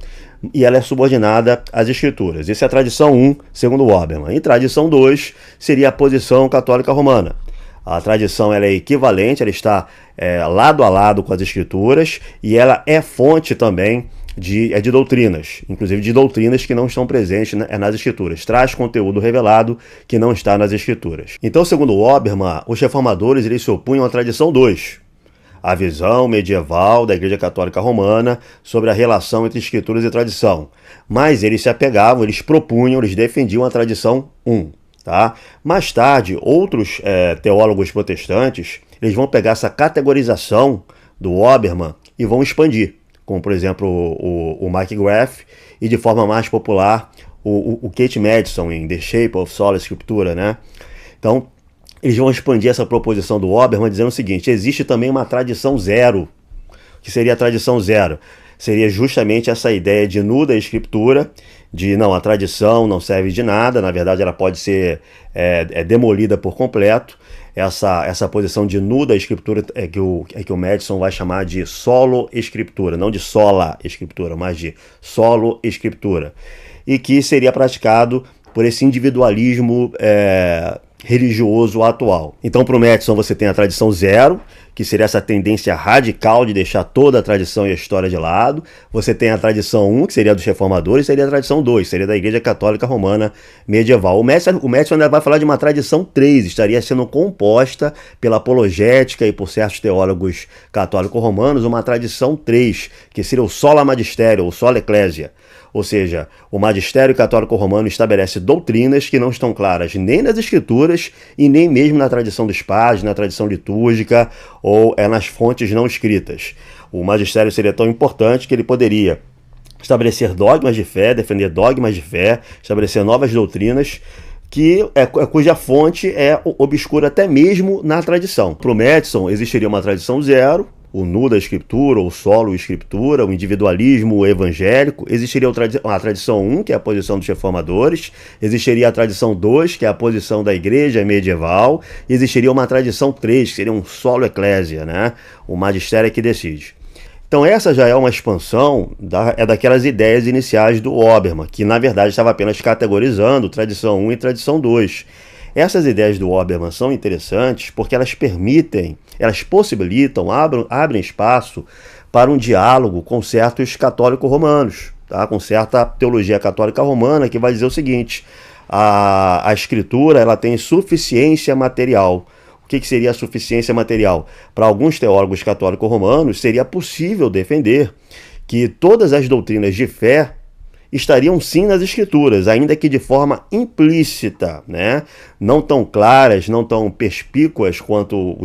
Speaker 1: e ela é subordinada às escrituras. Isso é a tradição 1, segundo Obermann. E tradição 2 seria a posição católica romana. A tradição ela é equivalente, ela está lado a lado com as escrituras, e ela é fonte também de doutrinas, inclusive de doutrinas que não estão presentes nas escrituras. Traz conteúdo revelado que não está nas escrituras. Então, segundo Obermann, os reformadores eles se opunham à tradição 2. A visão medieval da Igreja Católica Romana sobre a relação entre escrituras e tradição. Mas eles se apegavam, eles propunham, eles defendiam a tradição 1. Tá? Mais tarde, outros teólogos protestantes eles vão pegar essa categorização do Obermann e vão expandir, como por exemplo o Mike Graff, e de forma mais popular o Kate Madison em The Shape of Sola Scriptura, né? Então, eles vão expandir essa proposição do Obermann dizendo o seguinte: existe também uma tradição zero. O que seria a tradição zero? Seria justamente essa ideia de nuda escritura, de não, a tradição não serve de nada, na verdade ela pode ser demolida por completo. Essa posição de nuda escritura que o Madison vai chamar de solo escritura, não de sola escritura, mas de solo escritura, e que seria praticado por esse individualismo religioso atual. Então, para o Madison, você tem a tradição zero, que seria essa tendência radical de deixar toda a tradição e a história de lado. Você tem a tradição 1, que seria dos reformadores, seria a tradição 2, seria da Igreja Católica Romana medieval. O Madison vai falar de uma tradição 3, estaria sendo composta pela apologética e por certos teólogos católicos romanos, uma tradição 3, que seria o sola magistério, ou sola ecclesia. Ou seja, o magistério católico romano estabelece doutrinas que não estão claras nem nas escrituras e nem mesmo na tradição dos padres, na tradição litúrgica ou nas fontes não escritas. O magistério seria tão importante que ele poderia estabelecer dogmas de fé, defender dogmas de fé, estabelecer novas doutrinas, cuja fonte é obscura até mesmo na tradição. Para o Madison, existiria uma tradição zero, o nu da escritura, o solo escritura, o individualismo evangélico. Existiria a tradição 1, que é a posição dos reformadores. Existiria a tradição 2, que é a posição da igreja medieval. Existiria uma tradição 3, que seria um solo eclésia, né? O magistério é que decide. Então essa já é uma expansão daquelas ideias iniciais do Obermann, que na verdade estava apenas categorizando tradição 1 e tradição 2. Essas ideias do Obermann são interessantes porque elas possibilitam, abrem espaço para um diálogo com certos católicos romanos, tá? Com certa teologia católica romana que vai dizer o seguinte: a escritura ela tem suficiência material. O que seria a suficiência material? Para alguns teólogos católicos romanos, seria possível defender que todas as doutrinas de fé estariam sim nas escrituras, ainda que de forma implícita, né? Não tão claras, não tão perspícuas quanto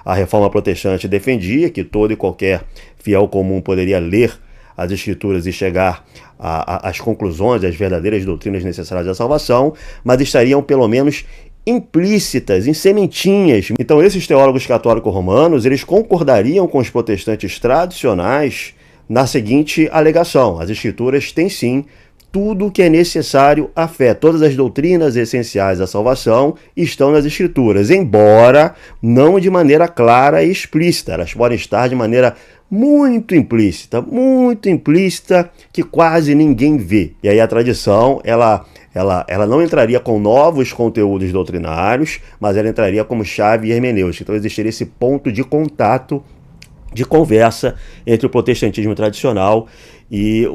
Speaker 1: a reforma protestante defendia, que todo e qualquer fiel comum poderia ler as escrituras e chegar às conclusões, às verdadeiras doutrinas necessárias à salvação, mas estariam pelo menos implícitas, em sementinhas. Então esses teólogos católicos romanos, eles concordariam com os protestantes tradicionais na seguinte alegação: as escrituras têm sim tudo o que é necessário à fé. Todas as doutrinas essenciais à salvação estão nas escrituras, embora não de maneira clara e explícita. Elas podem estar de maneira muito implícita, que quase ninguém vê. E aí a tradição, ela não entraria com novos conteúdos doutrinários, mas ela entraria como chave hermenêutica. Então existiria esse ponto de contato, de conversa entre o protestantismo tradicional e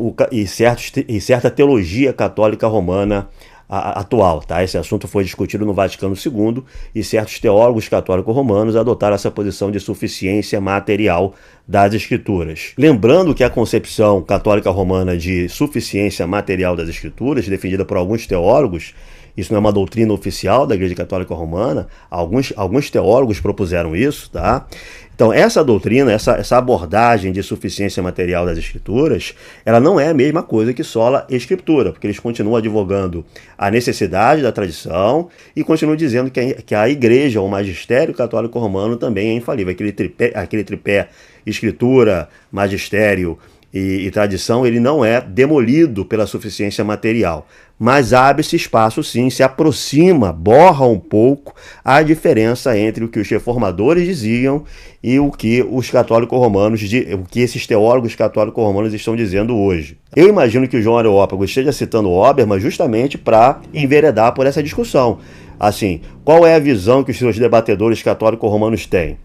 Speaker 1: certa teologia católica romana atual, tá? Esse assunto foi discutido no Vaticano II e certos teólogos católicos romanos adotaram essa posição de suficiência material das escrituras. Lembrando que a concepção católica romana de suficiência material das escrituras, defendida por alguns teólogos, isso não é uma doutrina oficial da Igreja Católica Romana, alguns teólogos propuseram isso, tá? Então, essa doutrina, essa abordagem de suficiência material das escrituras, ela não é a mesma coisa que sola escritura, porque eles continuam advogando a necessidade da tradição e continuam dizendo que a igreja, o magistério católico romano também é infalível. Aquele tripé escritura, magistério e tradição, ele não é demolido pela suficiência material, mas abre-se espaço sim, se aproxima, borra um pouco a diferença entre o que os reformadores diziam e o que os católicos romanos, o que esses teólogos católicos romanos estão dizendo hoje. Eu imagino que o João Areópago esteja citando Obermann justamente para enveredar por essa discussão. Assim, qual é a visão que os seus debatedores católicos romanos têm?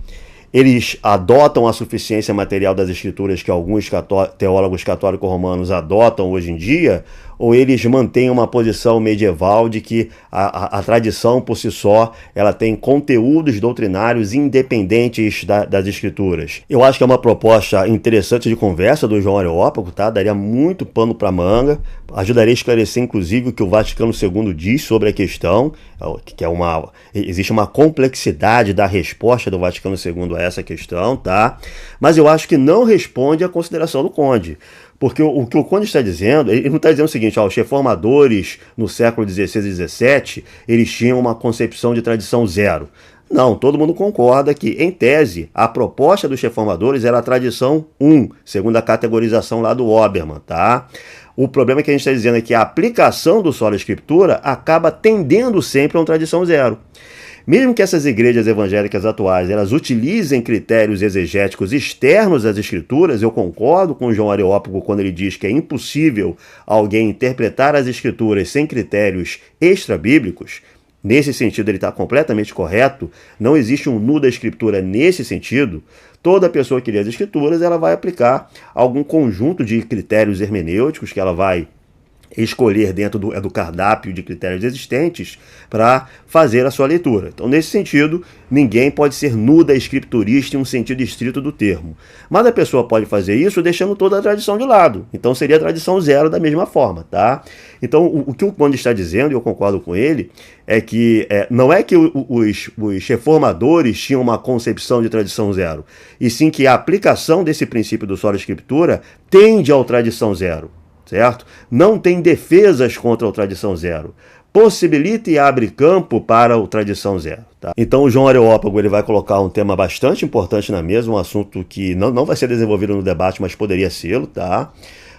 Speaker 1: Eles adotam a suficiência material das escrituras que alguns teólogos católicos romanos adotam hoje em dia, ou eles mantêm uma posição medieval de que a tradição por si só ela tem conteúdos doutrinários independentes das escrituras? Eu acho que é uma proposta interessante de conversa do João Areópago, tá? Daria muito pano para manga, ajudaria a esclarecer inclusive o que o Vaticano II diz sobre a questão, que existe uma complexidade da resposta do Vaticano II a essa questão, tá? Mas eu acho que não responde à consideração do Conde. Porque o que o Conde está dizendo, ele não está dizendo o seguinte: os reformadores no século XVI e XVII, eles tinham uma concepção de tradição zero. Não, todo mundo concorda que, em tese, a proposta dos reformadores era a tradição 1, segundo a categorização lá do Obermann, tá? O problema que a gente está dizendo é que a aplicação do sola escritura acaba tendendo sempre a uma tradição zero. Mesmo que essas igrejas evangélicas atuais elas utilizem critérios exegéticos externos às escrituras, eu concordo com o João Areópago quando ele diz que é impossível alguém interpretar as escrituras sem critérios extra-bíblicos. Nesse sentido ele está completamente correto, não existe um nu da escritura nesse sentido. Toda pessoa que lê as escrituras ela vai aplicar algum conjunto de critérios hermenêuticos que ela vai escolher dentro do cardápio de critérios existentes para fazer a sua leitura. Então, nesse sentido, ninguém pode ser nuda escriturista em um sentido estrito do termo. Mas a pessoa pode fazer isso deixando toda a tradição de lado. Então, seria a tradição zero da mesma forma, tá? Então, o que o Conde está dizendo, e eu concordo com ele, é que não é que os reformadores tinham uma concepção de tradição zero, e sim que a aplicação desse princípio do sola escritura tende ao tradição zero. Certo? Não tem defesas contra o tradição zero. Possibilita e abre campo para o tradição zero. Tá? Então o João Areópago ele vai colocar um tema bastante importante na mesa, um assunto que não vai ser desenvolvido no debate, mas poderia ser, tá?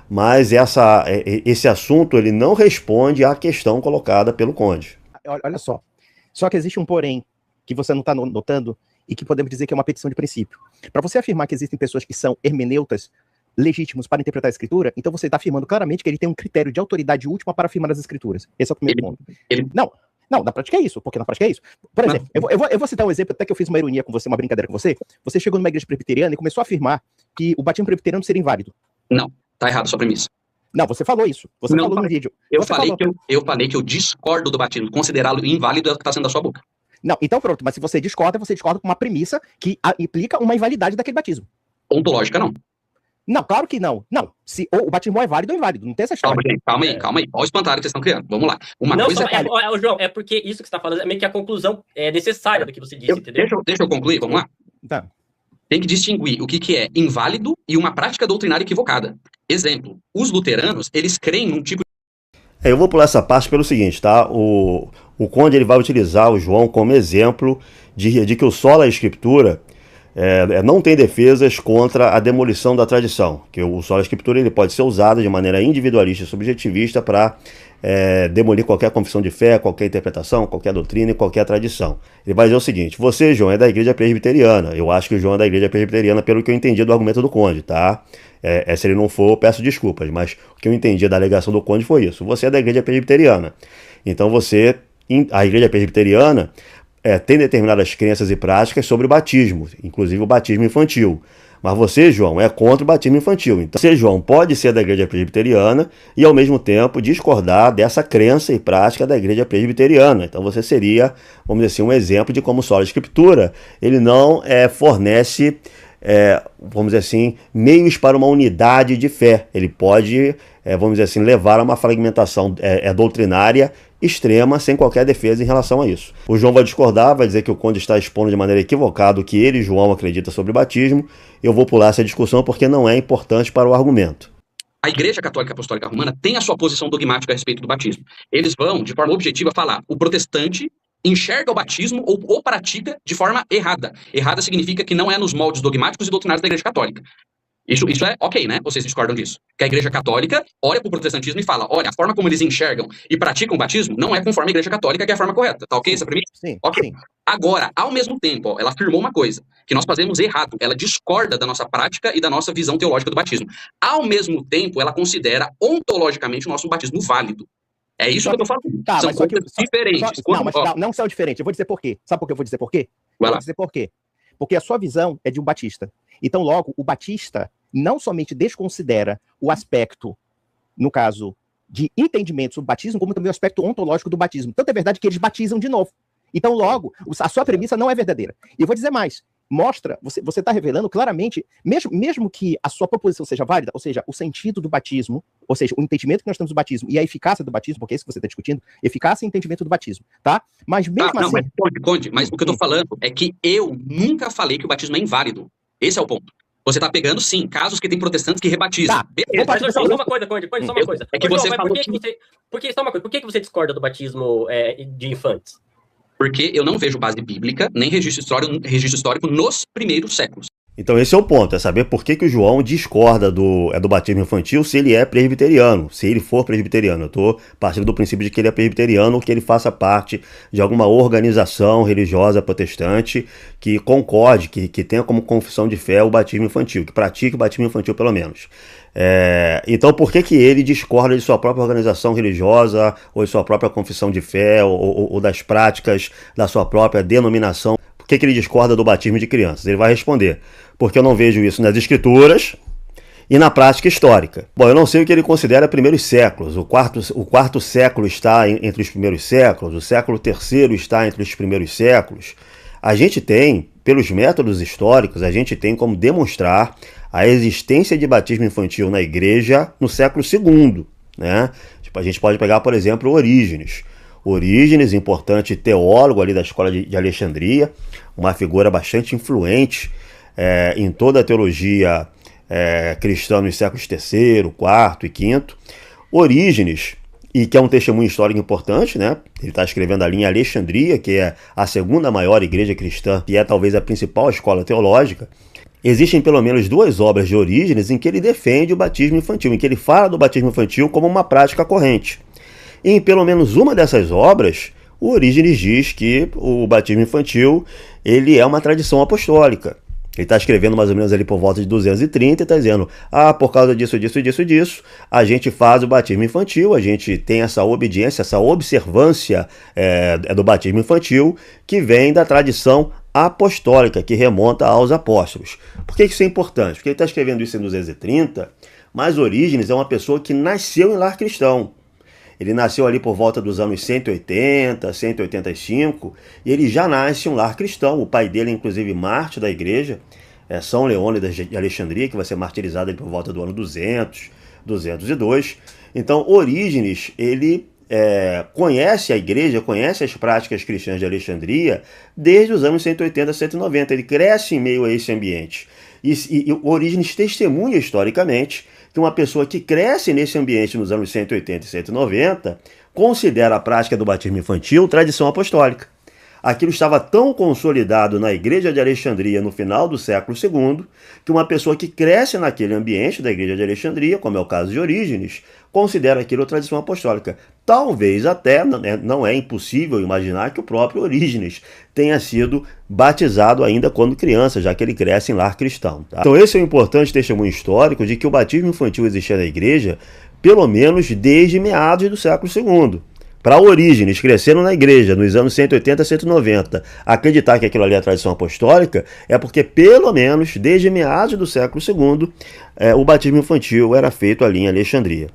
Speaker 1: Mas esse assunto ele não responde à questão colocada pelo Conde.
Speaker 4: Olha só. Só que existe um porém que você não está notando e que podemos dizer que é uma petição de princípio. Para você afirmar que existem pessoas que são hermeneutas legítimos para interpretar a escritura, então você está afirmando claramente que ele tem um critério de autoridade última para afirmar as escrituras. Esse é o primeiro ponto. Não, na prática é isso, porque na prática é isso. Por exemplo, eu vou citar um exemplo, até que eu fiz uma ironia com você, uma brincadeira com você. Você chegou numa igreja presbiteriana e começou a afirmar que o batismo presbiteriano seria inválido.
Speaker 3: Não, tá errado a sua premissa.
Speaker 4: Não, você falou isso. Você falou no vídeo.
Speaker 3: Eu falei que eu discordo do batismo. Considerá-lo inválido é o que está saindo da sua boca.
Speaker 4: Não, então pronto, mas se você discorda com uma premissa que implica uma invalidade daquele batismo.
Speaker 3: Ontológica, não.
Speaker 4: Não, claro que não. Não, se o batismo é válido ou inválido, não tem essa história.
Speaker 3: Calma aí. Olha o espantalho que vocês estão criando. Vamos lá.
Speaker 2: João, é porque isso que você está falando é meio que a conclusão necessária do que você disse, entendeu?
Speaker 3: Deixa eu concluir, vamos lá?
Speaker 4: Tá.
Speaker 3: Tem que distinguir o que é inválido e uma prática doutrinária equivocada. Exemplo, os luteranos, eles creem num tipo...
Speaker 1: Eu vou pular essa parte pelo seguinte, tá? O Conde ele vai utilizar o João como exemplo de que o sola escritura não tem defesas contra a demolição da tradição, que o sola escritura ele pode ser usado de maneira individualista e subjetivista para demolir qualquer confissão de fé, qualquer interpretação, qualquer doutrina e qualquer tradição. Ele vai dizer o seguinte: você, João, é da igreja presbiteriana. Eu acho que o João é da igreja presbiteriana pelo que eu entendi do argumento do Conde, tá? Se ele não for, eu peço desculpas, mas o que eu entendi da alegação do Conde foi isso. Você é da igreja presbiteriana. Então a igreja presbiteriana tem determinadas crenças e práticas sobre o batismo, inclusive o batismo infantil. Mas você, João, é contra o batismo infantil. Então, você, João, pode ser da igreja presbiteriana e, ao mesmo tempo, discordar dessa crença e prática da igreja presbiteriana. Então, você seria, vamos dizer assim, um exemplo de como o sola escritura ele não fornece, vamos dizer assim, meios para uma unidade de fé. Ele pode, vamos dizer assim, levar a uma fragmentação doutrinária extrema, sem qualquer defesa em relação a isso. O João vai discordar, vai dizer que o Conde está expondo de maneira equivocada o que ele, João, acredita sobre o batismo. Eu vou pular essa discussão porque não é importante para o argumento.
Speaker 3: A Igreja Católica Apostólica Romana tem a sua posição dogmática a respeito do batismo. Eles vão, de forma objetiva, falar: o protestante enxerga o batismo ou o pratica de forma errada. Errada significa que não é nos moldes dogmáticos e doutrinários da Igreja Católica. Isso é ok, né? Vocês discordam disso. Que a Igreja Católica olha para o protestantismo e fala: olha, a forma como eles enxergam e praticam o batismo não é conforme a Igreja Católica, que é a forma correta. Tá ok essa premissa?
Speaker 4: Sim,
Speaker 3: ok.
Speaker 4: Sim.
Speaker 3: Agora, ao mesmo tempo, ela afirmou uma coisa, que nós fazemos errado. Ela discorda da nossa prática e da nossa visão teológica do batismo. Ao mesmo tempo, ela considera ontologicamente o nosso batismo válido. É isso que eu tô falando.
Speaker 4: Tá,
Speaker 3: são coisas diferentes.
Speaker 4: Não são diferentes. Eu vou dizer por quê. Sabe por que eu vou dizer por quê? Vou dizer por quê. Porque a sua visão é de um batista. Então, logo, o batista não somente desconsidera o aspecto, no caso, de entendimento sobre o batismo, como também o aspecto ontológico do batismo. Tanto é verdade que eles batizam de novo. Então, logo, a sua premissa não é verdadeira. E eu vou dizer mais. Mostra, você está revelando claramente, mesmo que a sua proposição seja válida, ou seja, o sentido do batismo, ou seja, o entendimento que nós temos do batismo e a eficácia do batismo, porque é isso que você está discutindo, eficácia e entendimento do batismo, tá? Mas mesmo assim...
Speaker 3: Mas, Conde, mas o que eu estou falando é que eu nunca falei que o batismo é inválido. Esse é o ponto. Você está pegando, sim, casos que tem protestantes que rebatizam.
Speaker 2: Tá. Só uma coisa, Conde, só uma coisa.
Speaker 3: É que você falou
Speaker 2: por que você discorda do batismo de infantes?
Speaker 3: Porque eu não vejo base bíblica, nem registro histórico nos primeiros séculos.
Speaker 1: Então esse é o ponto, é saber por que o João discorda do batismo infantil se ele é presbiteriano, se ele for presbiteriano. Eu estou partindo do princípio de que ele é presbiteriano ou que ele faça parte de alguma organização religiosa protestante que concorde, que tenha como confissão de fé o batismo infantil, que pratique o batismo infantil pelo menos. Então por que ele discorda de sua própria organização religiosa ou de sua própria confissão de fé ou das práticas da sua própria denominação? Por que ele discorda do batismo de crianças? Ele vai responder: porque eu não vejo isso nas escrituras e na prática histórica. Bom, eu não sei o que ele considera primeiros séculos. O quarto século está entre os primeiros séculos, o século terceiro está entre os primeiros séculos. A gente tem, pelos métodos históricos, a gente tem como demonstrar a existência de batismo infantil na igreja no século II, né? Tipo, a gente pode pegar, por exemplo, Orígenes. Orígenes, importante teólogo ali da escola de Alexandria, uma figura bastante influente em toda a teologia cristã nos séculos III, IV e V. Orígenes, e que é um testemunho histórico importante, né? Ele está escrevendo ali em Alexandria, que é a segunda maior igreja cristã, que é talvez a principal escola teológica. Existem pelo menos 2 obras de Orígenes em que ele defende o batismo infantil, em que ele fala do batismo infantil como uma prática corrente. E em pelo menos uma dessas obras, o Orígenes diz que o batismo infantil ele é uma tradição apostólica. Ele está escrevendo mais ou menos ali por volta de 230 e está dizendo, por causa disso, a gente faz o batismo infantil, a gente tem essa obediência, essa observância do batismo infantil que vem da tradição apostólica, que remonta aos apóstolos. Por que isso é importante? Porque ele está escrevendo isso em 230, mas Orígenes é uma pessoa que nasceu em lar cristão. Ele nasceu ali por volta dos anos 180, 185, e ele já nasce em um lar cristão. O pai dele é inclusive mártir da igreja, São Leônidas de Alexandria, que vai ser martirizado ali por volta do ano 200, 202. Então, Orígenes, ele conhece a igreja, conhece as práticas cristãs de Alexandria desde os anos 180, 190. Ele cresce em meio a esse ambiente. E Orígenes testemunha historicamente que uma pessoa que cresce nesse ambiente nos anos 180 e 190 considera a prática do batismo infantil tradição apostólica. Aquilo estava tão consolidado na igreja de Alexandria no final do século II, que uma pessoa que cresce naquele ambiente da igreja de Alexandria, como é o caso de Orígenes, considera aquilo tradição apostólica. Talvez até, não é impossível imaginar que o próprio Orígenes tenha sido batizado ainda quando criança, já que ele cresce em lar cristão. Tá? Então esse é um importante testemunho histórico de que o batismo infantil existia na igreja, pelo menos desde meados do século II. Para Orígenes, crescendo na igreja nos anos 180 a 190, acreditar que aquilo ali é tradição apostólica, é porque pelo menos desde meados do século II, o batismo infantil era feito ali em Alexandria.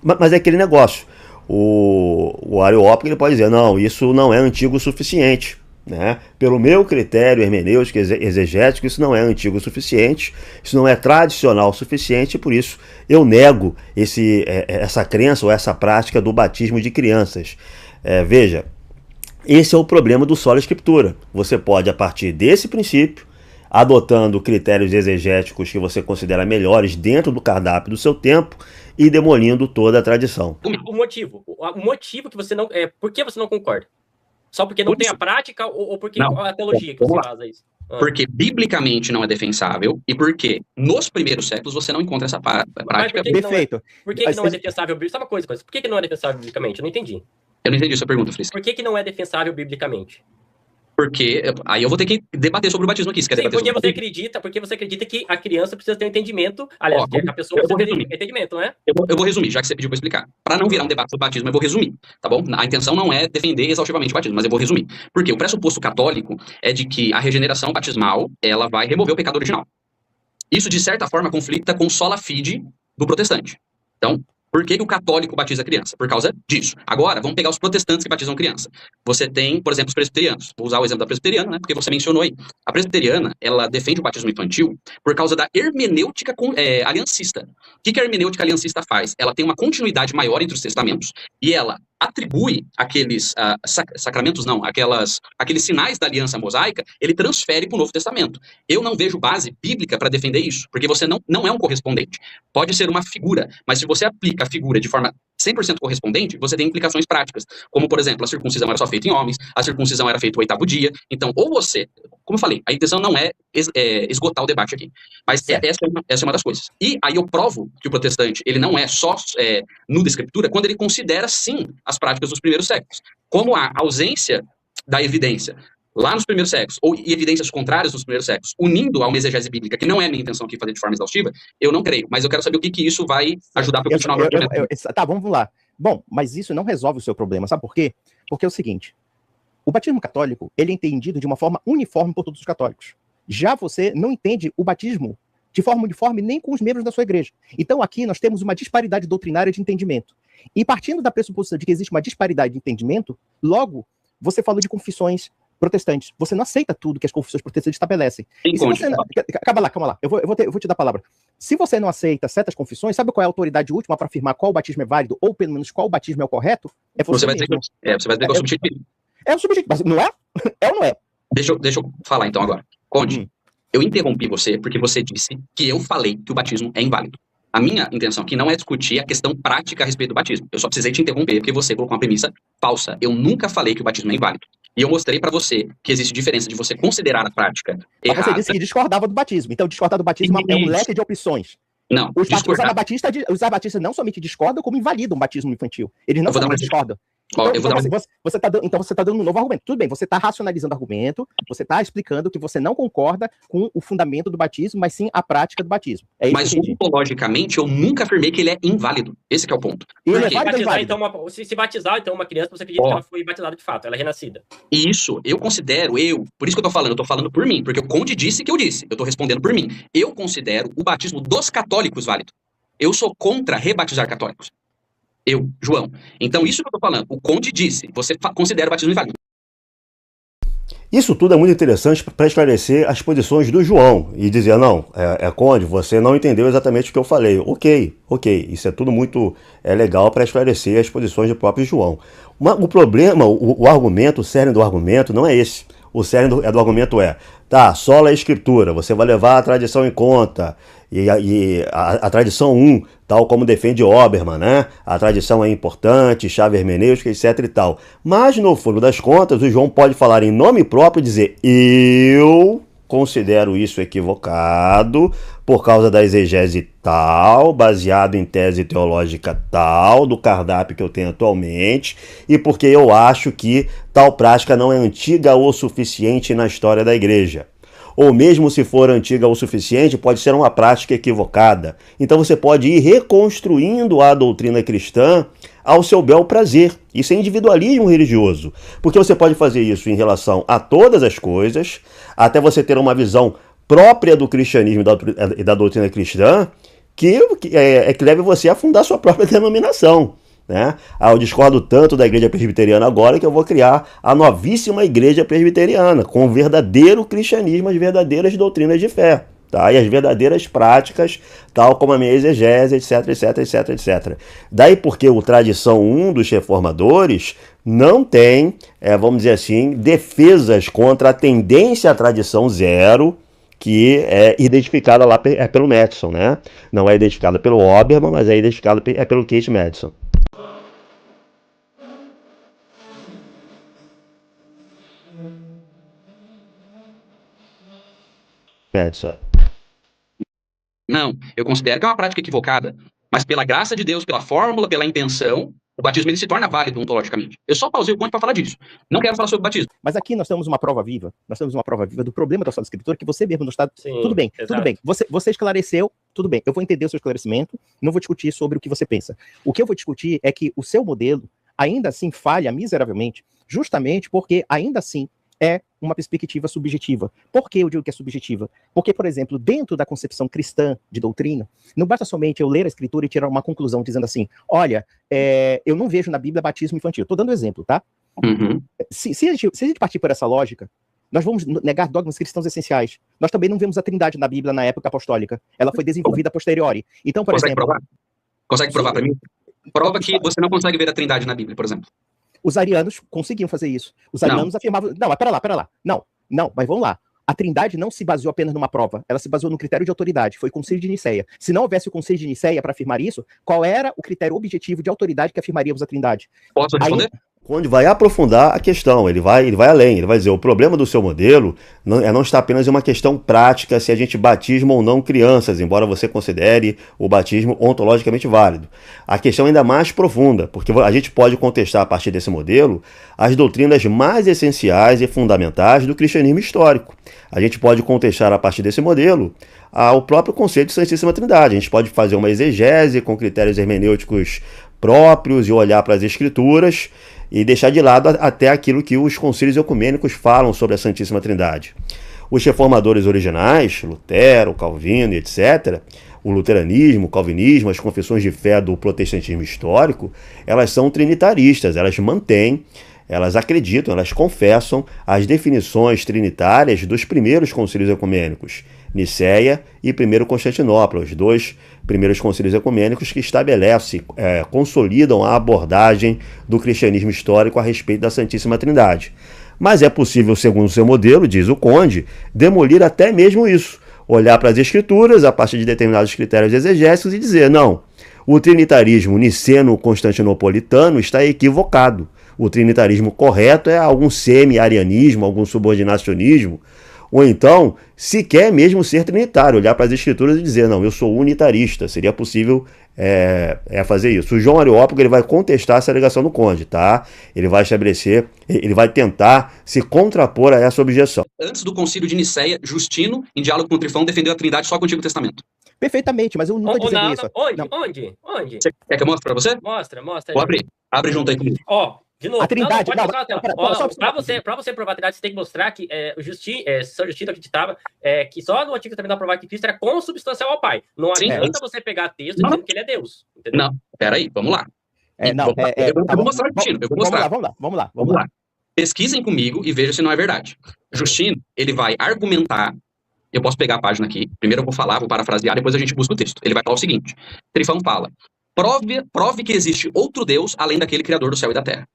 Speaker 1: Mas é aquele negócio, o Areópago ele pode dizer, não, isso não é antigo o suficiente. Né? Pelo meu critério hermenêutico exegético, isso não é antigo o suficiente, isso não é tradicional o suficiente, por isso eu nego essa crença ou essa prática do batismo de crianças. Veja, esse é o problema do sola escritura. Você pode, a partir desse princípio, adotando critérios exegéticos que você considera melhores dentro do cardápio do seu tempo e demolindo toda a tradição.
Speaker 2: O motivo que você não... por que você não concorda? Só porque não tem a prática ou porque não, a teologia que você faz isso?
Speaker 3: Porque biblicamente não é defensável e porque nos primeiros séculos você não encontra essa prática.
Speaker 4: Perfeito.
Speaker 2: Por que não é defensável biblicamente? Sabe uma coisa? Por que não é defensável biblicamente? Eu não entendi.
Speaker 3: Eu não entendi a sua pergunta, Feliz.
Speaker 2: Por que não é defensável biblicamente?
Speaker 3: Porque aí eu vou ter que debater sobre o batismo aqui. Você quer debater
Speaker 2: porque você acredita que a criança precisa ter um entendimento. Aliás, que a pessoa precisa ter entendimento, né?
Speaker 3: Eu vou resumir, já que você pediu para explicar. Para não virar um debate sobre o batismo, eu vou resumir, tá bom? A intenção não é defender exaustivamente o batismo, mas eu vou resumir. Porque o pressuposto católico é de que a regeneração batismal, ela vai remover o pecado original. Isso, de certa forma, conflita com o sola fide do protestante. Então, por que o católico batiza a criança? Por causa disso. Agora, vamos pegar os protestantes que batizam criança. Você tem, por exemplo, os presbiterianos. Vou usar o exemplo da presbiteriana, né? Porque você mencionou aí. A presbiteriana, ela defende o batismo infantil por causa da hermenêutica aliancista. O que a hermenêutica aliancista faz? Ela tem uma continuidade maior entre os testamentos e ela atribui aqueles sacramentos, não, aqueles sinais da aliança mosaica, ele transfere para o Novo Testamento. Eu não vejo base bíblica para defender isso, porque você não é um correspondente. Pode ser uma figura, mas se você aplica a figura de forma 100% correspondente, você tem implicações práticas, como, por exemplo, a circuncisão era só feita em homens, a circuncisão era feita o 8º dia, então, ou você, como eu falei, a intenção não é esgotar o debate aqui, mas essa é uma das coisas. E aí eu provo que o protestante, ele não é só nu da escritura, quando ele considera, sim, as práticas dos primeiros séculos, como a ausência da evidência lá nos primeiros séculos, ou evidências contrárias nos primeiros séculos, unindo a uma exegese bíblica, que não é a minha intenção aqui fazer de forma exaustiva, eu não creio, mas eu quero saber o que isso vai ajudar para continuar o argumento.
Speaker 4: Tá, vamos lá. Bom, mas isso não resolve o seu problema, sabe por quê? Porque é o seguinte, o batismo católico, ele é entendido de uma forma uniforme por todos os católicos. Já você não entende o batismo de forma uniforme nem com os membros da sua igreja. Então aqui nós temos uma disparidade doutrinária de entendimento. E partindo da pressuposição de que existe uma disparidade de entendimento, logo, você falou de confissões protestantes. Você não aceita tudo que as confissões protestantes estabelecem. E se você não... Calma lá. Eu vou te dar a palavra. Se você não aceita certas confissões, sabe qual é a autoridade última para afirmar qual batismo é válido, ou pelo menos qual batismo é o correto? É você
Speaker 3: vai dizer
Speaker 4: mesmo.
Speaker 3: Você vai dizer que é o substituído.
Speaker 4: É o substituído, mas não é? É ou não é?
Speaker 3: Deixa eu falar então agora. Conde, eu interrompi você porque você disse que eu falei que o batismo é inválido. A minha intenção aqui não é discutir a questão prática a respeito do batismo. Eu só precisei te interromper porque você colocou uma premissa falsa. Eu nunca falei que o batismo é inválido. E eu mostrei pra você que existe diferença de você considerar a prática errada.
Speaker 4: Mas você disse que discordava do batismo. Então discordar do batismo é um leque de opções.
Speaker 3: Não,
Speaker 4: os batistas não somente discordam, como invalidam o batismo infantil. Eles não somente discordam. Então você está dando um novo argumento. Tudo bem, você está racionalizando o argumento, você está explicando que você não concorda com o fundamento do batismo, mas sim a prática do batismo. É isso.
Speaker 3: Mas ontologicamente eu nunca afirmei que ele é inválido. Esse que é o ponto.
Speaker 2: Se batizar então uma criança, você acredita que ela foi batizada de fato, ela é renascida.
Speaker 3: Isso, eu considero, por isso que eu tô falando por mim, porque o Conde disse que eu disse, eu tô respondendo por mim. Eu considero o batismo dos católicos válido. Eu sou contra rebatizar católicos. Eu, João. Então, isso que eu tô falando. O Conde disse, você considera o batismo inválido.
Speaker 1: Isso tudo é muito interessante para esclarecer as posições do João e dizer, não, Conde, você não entendeu exatamente o que eu falei. Ok, isso é tudo muito legal para esclarecer as posições do próprio João. O problema, o argumento, o cerne do argumento não é esse. O cerne do argumento sola a escritura, você vai levar a tradição em conta, e a tradição 1, tal como defende Obermann, né? A tradição é importante, chave hermenêutica, etc e tal. Mas, no fundo das contas, o João pode falar em nome próprio e dizer, eu considero isso equivocado por causa da exegese tal, baseado em tese teológica tal, do cardápio que eu tenho atualmente, e porque eu acho que tal prática não é antiga o suficiente na história da igreja. Ou mesmo se for antiga o suficiente, pode ser uma prática equivocada. Então você pode ir reconstruindo a doutrina cristã ao seu bel prazer. Isso é individualismo religioso, porque você pode fazer isso em relação a todas as coisas, até você ter uma visão própria do cristianismo e da doutrina cristã, que leve você a fundar sua própria denominação. Né? Eu discordo tanto da igreja presbiteriana agora que eu vou criar a novíssima igreja presbiteriana, com o verdadeiro cristianismo, as verdadeiras doutrinas de fé, tá? E as verdadeiras práticas, tal como a minha exegese, etc. Daí porque o tradição 1 dos reformadores não tem, vamos dizer assim, defesas contra a tendência à tradição 0, que é identificada lá pelo Madison, né? Não é identificada pelo Obermann, mas é identificada pelo Keith Madison.
Speaker 3: Não, eu considero que é uma prática equivocada, mas pela graça de Deus, pela fórmula, pela intenção, o batismo ele se torna válido ontologicamente. Eu só pausei o Conde para falar disso. Não quero falar sobre o batismo.
Speaker 4: Mas aqui nós temos uma prova viva. Do problema da sua escritura que você mesmo não está... Sim, tudo bem. Você esclareceu, tudo bem. Eu vou entender o seu esclarecimento, não vou discutir sobre o que você pensa. O que eu vou discutir é que o seu modelo ainda assim falha miseravelmente, justamente porque ainda assim é uma perspectiva subjetiva. Por que eu digo que é subjetiva? Porque, por exemplo, dentro da concepção cristã de doutrina, não basta somente eu ler a escritura e tirar uma conclusão dizendo assim, olha, eu não vejo na Bíblia batismo infantil. Estou dando exemplo, tá?
Speaker 3: Uhum.
Speaker 4: Se a gente partir por essa lógica, nós vamos negar dogmas cristãos essenciais. Nós também não vemos a Trindade na Bíblia na época apostólica. Ela foi desenvolvida a posteriori. Então, por exemplo...
Speaker 3: Consegue provar para mim? Prova que você não consegue ver a Trindade na Bíblia, por exemplo.
Speaker 4: Os arianos conseguiam fazer isso. Os arianos afirmavam... Não, mas pera lá. Não, mas vamos lá. A Trindade não se baseou apenas numa prova. Ela se baseou no critério de autoridade. Foi o Concílio de Nicéia. Se não houvesse o Concílio de Nicéia para afirmar isso, qual era o critério objetivo de autoridade que afirmaríamos a Trindade?
Speaker 3: Posso responder?
Speaker 1: Conde vai aprofundar a questão, ele vai além, ele vai dizer, o problema do seu modelo não está apenas em uma questão prática se a gente batisma ou não crianças, embora você considere o batismo ontologicamente válido. A questão é ainda mais profunda, porque a gente pode contestar a partir desse modelo as doutrinas mais essenciais e fundamentais do cristianismo histórico. A gente pode contestar a partir desse modelo o próprio conceito de Santíssima Trindade. A gente pode fazer uma exegese com critérios hermenêuticos próprios e olhar para as escrituras e deixar de lado até aquilo que os concílios ecumênicos falam sobre a Santíssima Trindade. Os reformadores originais, Lutero, Calvino e etc., o luteranismo, o calvinismo, as confissões de fé do protestantismo histórico, elas são trinitaristas, elas mantêm, elas acreditam, elas confessam as definições trinitárias dos primeiros concílios ecumênicos, Nicéia e primeiro Constantinopla, os dois primeiros concílios ecumênicos que estabelecem, consolidam a abordagem do cristianismo histórico a respeito da Santíssima Trindade. Mas é possível, segundo o seu modelo, diz o Conde, demolir até mesmo isso, olhar para as escrituras a partir de determinados critérios exegéticos e dizer, não, o trinitarismo niceno-constantinopolitano está equivocado. O trinitarismo correto é algum semi-arianismo, algum subordinacionismo, ou então, se quer mesmo ser trinitário, olhar para as escrituras e dizer, não, eu sou unitarista, seria possível fazer isso. O João Areópago ele vai contestar essa alegação do Conde, tá? Ele vai estabelecer, ele vai tentar se contrapor a essa objeção.
Speaker 3: Antes do concílio de Nicéia, Justino, em diálogo com Trifão, defendeu a Trindade só com o Antigo Testamento.
Speaker 4: Perfeitamente, mas eu não estou dizendo isso.
Speaker 2: Onde?
Speaker 3: Você quer que eu mostre para você?
Speaker 2: Mostra.
Speaker 3: Vou abrir. Abre junto aí comigo.
Speaker 2: Ó, de novo.
Speaker 4: A Trindade.
Speaker 2: Para você provar a Trindade, você tem que mostrar que São Justino acreditava que só no Antigo Testamento provar que Cristo era consubstancial ao Pai. Não adianta você pegar texto dizendo que ele é Deus. Entendeu?
Speaker 3: Não, peraí, vamos lá.
Speaker 2: Eu
Speaker 3: vou mostrar, Justino. Eu vou mostrar.
Speaker 4: Vamos lá.
Speaker 3: Pesquisem comigo e vejam se não é verdade. Justino, ele vai argumentar. Eu posso pegar a página aqui. Primeiro eu vou falar, vou parafrasear, depois a gente busca o texto. Ele vai falar o seguinte. Trifão fala, prove que existe outro Deus além daquele criador do céu e da terra.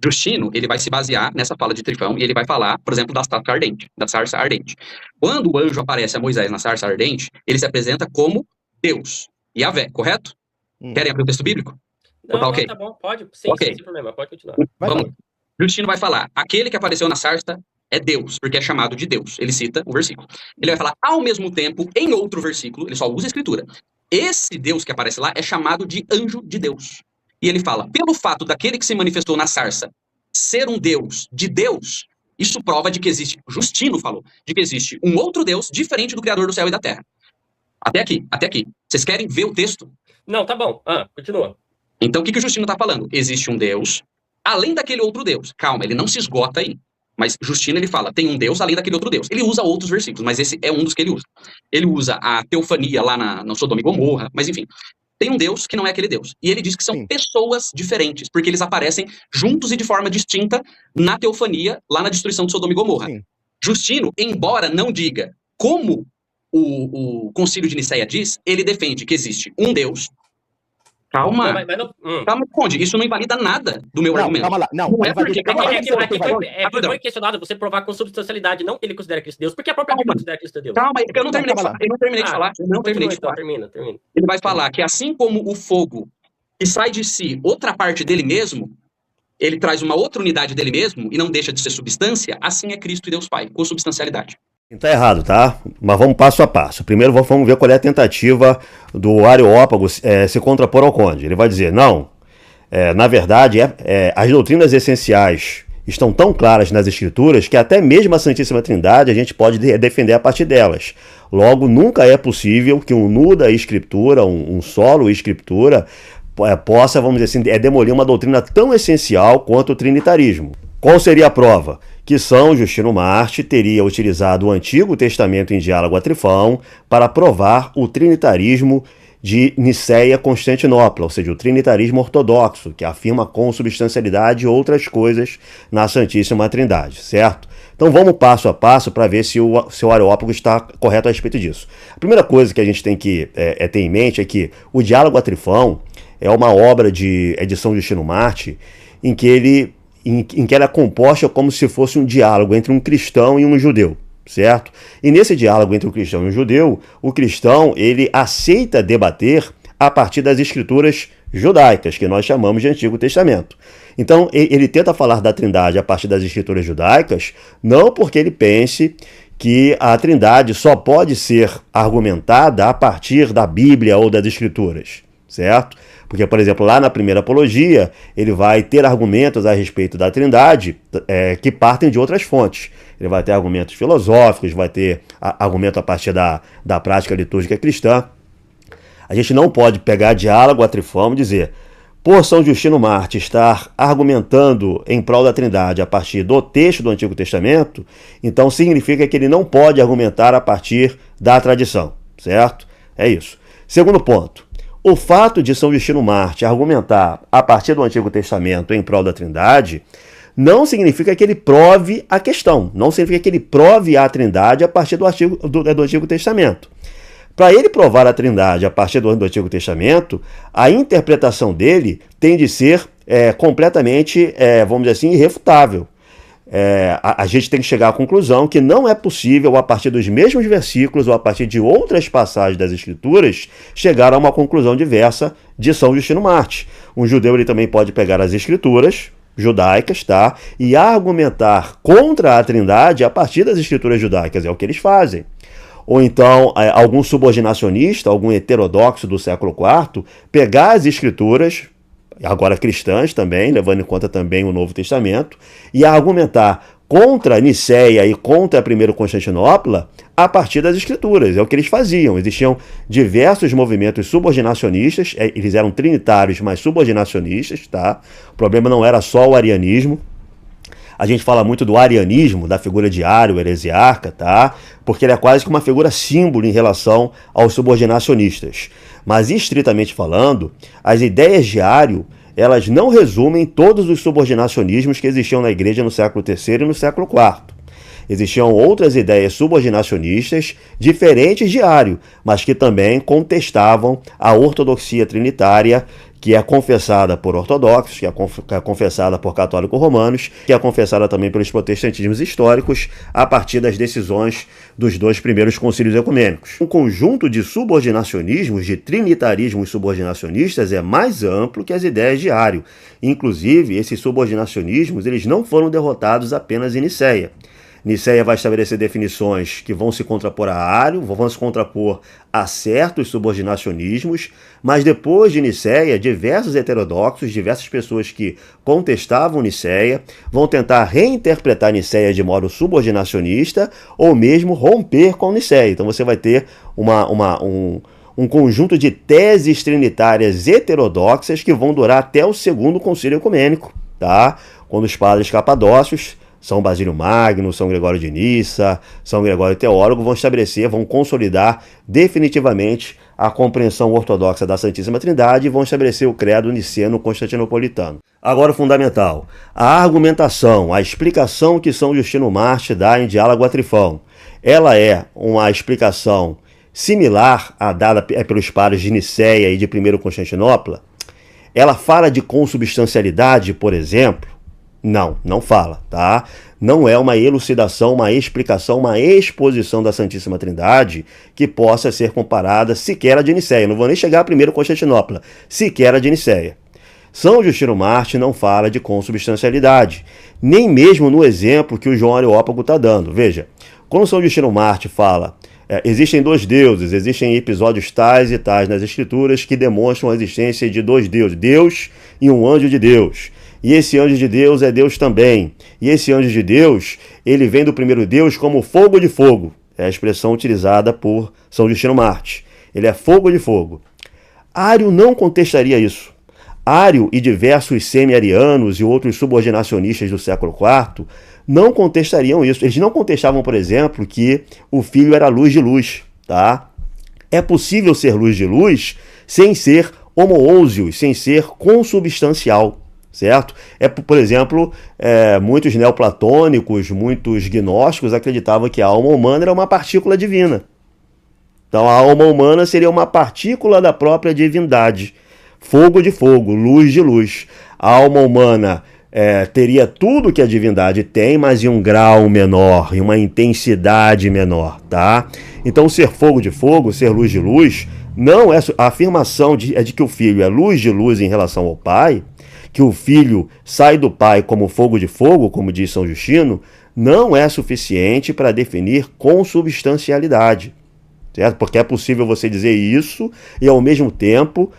Speaker 3: Justino, ele vai se basear nessa fala de Trifão e ele vai falar, por exemplo, da sarça ardente. Quando o anjo aparece a Moisés na sarça ardente, ele se apresenta como Deus, Yahvé, correto? Querem abrir o texto bíblico?
Speaker 2: Não,
Speaker 3: tá, okay.
Speaker 2: Tá bom, pode, sem problema, pode continuar.
Speaker 3: Vamos. Justino vai falar, aquele que apareceu na sarça é Deus, porque é chamado de Deus. Ele cita o versículo. Ele vai falar, ao mesmo tempo, em outro versículo, ele só usa a escritura. Esse Deus que aparece lá é chamado de anjo de Deus. E ele fala, pelo fato daquele que se manifestou na sarça ser um Deus de Deus, isso prova de que existe, Justino falou, de que existe um outro Deus diferente do Criador do céu e da terra. Até aqui. Vocês querem ver o texto?
Speaker 2: Não, tá bom. Continua.
Speaker 3: Então, o que o Justino está falando? Existe um Deus, além daquele outro Deus. Calma, ele não se esgota aí. Mas Justino, ele fala, tem um Deus além daquele outro Deus. Ele usa outros versículos, mas esse é um dos que ele usa. Ele usa a teofania lá no Sodoma e Gomorra, mas enfim. Tem um Deus que não é aquele Deus. E ele diz que são pessoas diferentes, porque eles aparecem juntos e de forma distinta na teofania, lá na destruição de Sodoma e Gomorra. Sim. Justino, embora não diga como o concílio de Nicéia diz, ele defende que existe um Deus. Calma, Conde, isso não invalida nada do meu argumento.
Speaker 4: Calma lá, não é porque...
Speaker 2: Foi questionado você provar com substancialidade, não que ele considera Cristo Deus, porque a própria Bíblia considera Cristo Deus.
Speaker 3: Calma, eu não terminei de falar.
Speaker 2: Termina.
Speaker 3: Ele vai falar que assim como o fogo que sai de si outra parte dele mesmo, ele traz uma outra unidade dele mesmo e não deixa de ser substância, assim é Cristo e Deus Pai, com substancialidade.
Speaker 1: Tá errado, tá? Mas vamos passo a passo. Primeiro vamos ver qual é a tentativa do Areópago se contrapor ao Conde. Ele vai dizer, não, na verdade, as doutrinas essenciais estão tão claras nas Escrituras que até mesmo a Santíssima Trindade a gente pode defender a partir delas. Logo, nunca é possível que um nu da Escritura, um solo Escritura, possa, vamos dizer assim, demolir uma doutrina tão essencial quanto o trinitarismo. Qual seria a prova? Que São Justino Marte teria utilizado o Antigo Testamento em diálogo a Trifão para provar o trinitarismo de Nicéia-Constantinopla, ou seja, o trinitarismo ortodoxo, que afirma consubstancialidade e outras coisas na Santíssima Trindade, certo? Então vamos passo a passo para ver se o Areópago está correto a respeito disso. A primeira coisa que a gente tem que ter em mente é que o Diálogo a Trifão é uma obra de São Justino Marte em que ela é composta como se fosse um diálogo entre um cristão e um judeu, certo? E nesse diálogo entre o cristão e o judeu, o cristão ele aceita debater a partir das escrituras judaicas, que nós chamamos de Antigo Testamento. Então, ele tenta falar da Trindade a partir das escrituras judaicas, não porque ele pense que a Trindade só pode ser argumentada a partir da Bíblia ou das escrituras, certo? Porque, por exemplo, lá na primeira apologia, ele vai ter argumentos a respeito da Trindade que partem de outras fontes. Ele vai ter argumentos filosóficos, vai ter argumento a partir da prática litúrgica cristã. A gente não pode pegar diálogo a Trifão e dizer, por São Justino Marte estar argumentando em prol da Trindade a partir do texto do Antigo Testamento, então significa que ele não pode argumentar a partir da tradição, certo? É isso. Segundo ponto, o fato de São Justino Marte argumentar a partir do Antigo Testamento em prol da Trindade não significa que ele prove a questão, não significa que ele prove a Trindade a partir do Antigo Testamento. Para ele provar a Trindade a partir do Antigo Testamento, a interpretação dele tem de ser completamente, vamos dizer assim, irrefutável. A gente tem que chegar à conclusão que não é possível, a partir dos mesmos versículos ou a partir de outras passagens das Escrituras, chegar a uma conclusão diversa de São Justino Marte. Um judeu ele também pode pegar as Escrituras judaicas, tá? E argumentar contra a Trindade a partir das Escrituras judaicas, é o que eles fazem. Ou então, algum subordinacionista, algum heterodoxo do século IV, pegar as Escrituras, agora cristãs também, levando em conta também o Novo Testamento, e argumentar contra Nicéia e contra a primeira Constantinopla a partir das Escrituras. É o que eles faziam. Existiam diversos movimentos subordinacionistas, eles eram trinitários, mas subordinacionistas, tá? O problema não era só o arianismo. A gente fala muito do arianismo, da figura de Ario, heresiarca, tá? Porque ele é quase que uma figura símbolo em relação aos subordinacionistas. Mas, estritamente falando, as ideias de Ario, elas não resumem todos os subordinacionismos que existiam na igreja no século III e no século IV. Existiam outras ideias subordinacionistas diferentes de Ario, mas que também contestavam a ortodoxia trinitária, que é confessada por ortodoxos, que é confessada por católicos romanos, que é confessada também pelos protestantismos históricos, a partir das decisões dos dois primeiros concílios ecumênicos. Um conjunto de subordinacionismos, de trinitarismos subordinacionistas, é mais amplo que as ideias de Ario. Inclusive, esses subordinacionismos eles não foram derrotados apenas em Nicéia. Nicéia vai estabelecer definições que vão se contrapor a Ario, vão se contrapor a certos subordinacionismos, mas depois de Nicéia, diversos heterodoxos, diversas pessoas que contestavam Nicéia, vão tentar reinterpretar Nicéia de modo subordinacionista ou mesmo romper com Nicéia. Então você vai ter um conjunto de teses trinitárias heterodoxas que vão durar até o segundo concílio ecumênico, tá? Quando os padres capadócios, São Basílio Magno, São Gregório de Nissa, São Gregório Teólogo, vão estabelecer, vão consolidar definitivamente a compreensão ortodoxa da Santíssima Trindade e vão estabelecer o credo niceno-constantinopolitano. Agora o fundamental, a argumentação, a explicação que São Justino Marte dá em Diálogo a Trifão, ela é uma explicação similar à dada pelos padres de Nicéia e de primeira Constantinopla? Ela fala de consubstancialidade, por exemplo? Não fala, tá? Não é uma elucidação, uma explicação, uma exposição da Santíssima Trindade que possa ser comparada sequer a de Nicéia. Não vou nem chegar a primeiro Constantinopla, sequer a de Nicéia. São Justino Marte não fala de consubstancialidade, nem mesmo no exemplo que o João Areópago está dando. Veja, quando São Justino Marte fala existem dois deuses, existem episódios tais e tais nas Escrituras que demonstram a existência de dois deuses, Deus e um anjo de Deus. E esse anjo de Deus é Deus também. E esse anjo de Deus, ele vem do primeiro Deus como fogo de fogo. É a expressão utilizada por São Justino Marte. Ele é fogo de fogo. Ario não contestaria isso. Ario e diversos semi-arianos e outros subordinacionistas do século IV não contestariam isso. Eles não contestavam, por exemplo, que o Filho era luz de luz, tá? É possível ser luz de luz sem ser homoousios, sem ser consubstancial. Certo? Por exemplo, muitos neoplatônicos, muitos gnósticos acreditavam que a alma humana era uma partícula divina. Então a alma humana seria uma partícula da própria divindade. Fogo de fogo, luz de luz. A alma humana teria tudo que a divindade tem, mas em um grau menor, em uma intensidade menor, tá? Então ser fogo de fogo, ser luz de luz, não é a afirmação de que o Filho é luz de luz em relação ao Pai, que o Filho sai do Pai como fogo de fogo, como diz São Justino, não é suficiente para definir consubstancialidade, certo? Porque é possível você dizer isso e, ao mesmo tempo,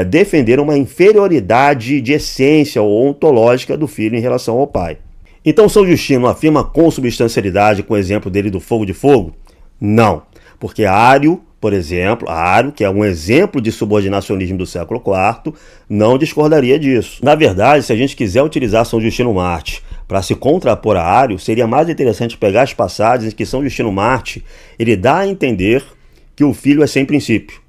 Speaker 1: defender uma inferioridade de essência ou ontológica do Filho em relação ao Pai. Então, São Justino afirma consubstancialidade com o exemplo dele do fogo de fogo? Não, porque Ario por exemplo, Ário, que é um exemplo de subordinacionismo do século IV, não discordaria disso. Na verdade, se a gente quiser utilizar São Justino Mártir para se contrapor a Ário, seria mais interessante pegar as passagens em que São Justino Mártir ele dá a entender que o Filho é sem princípio,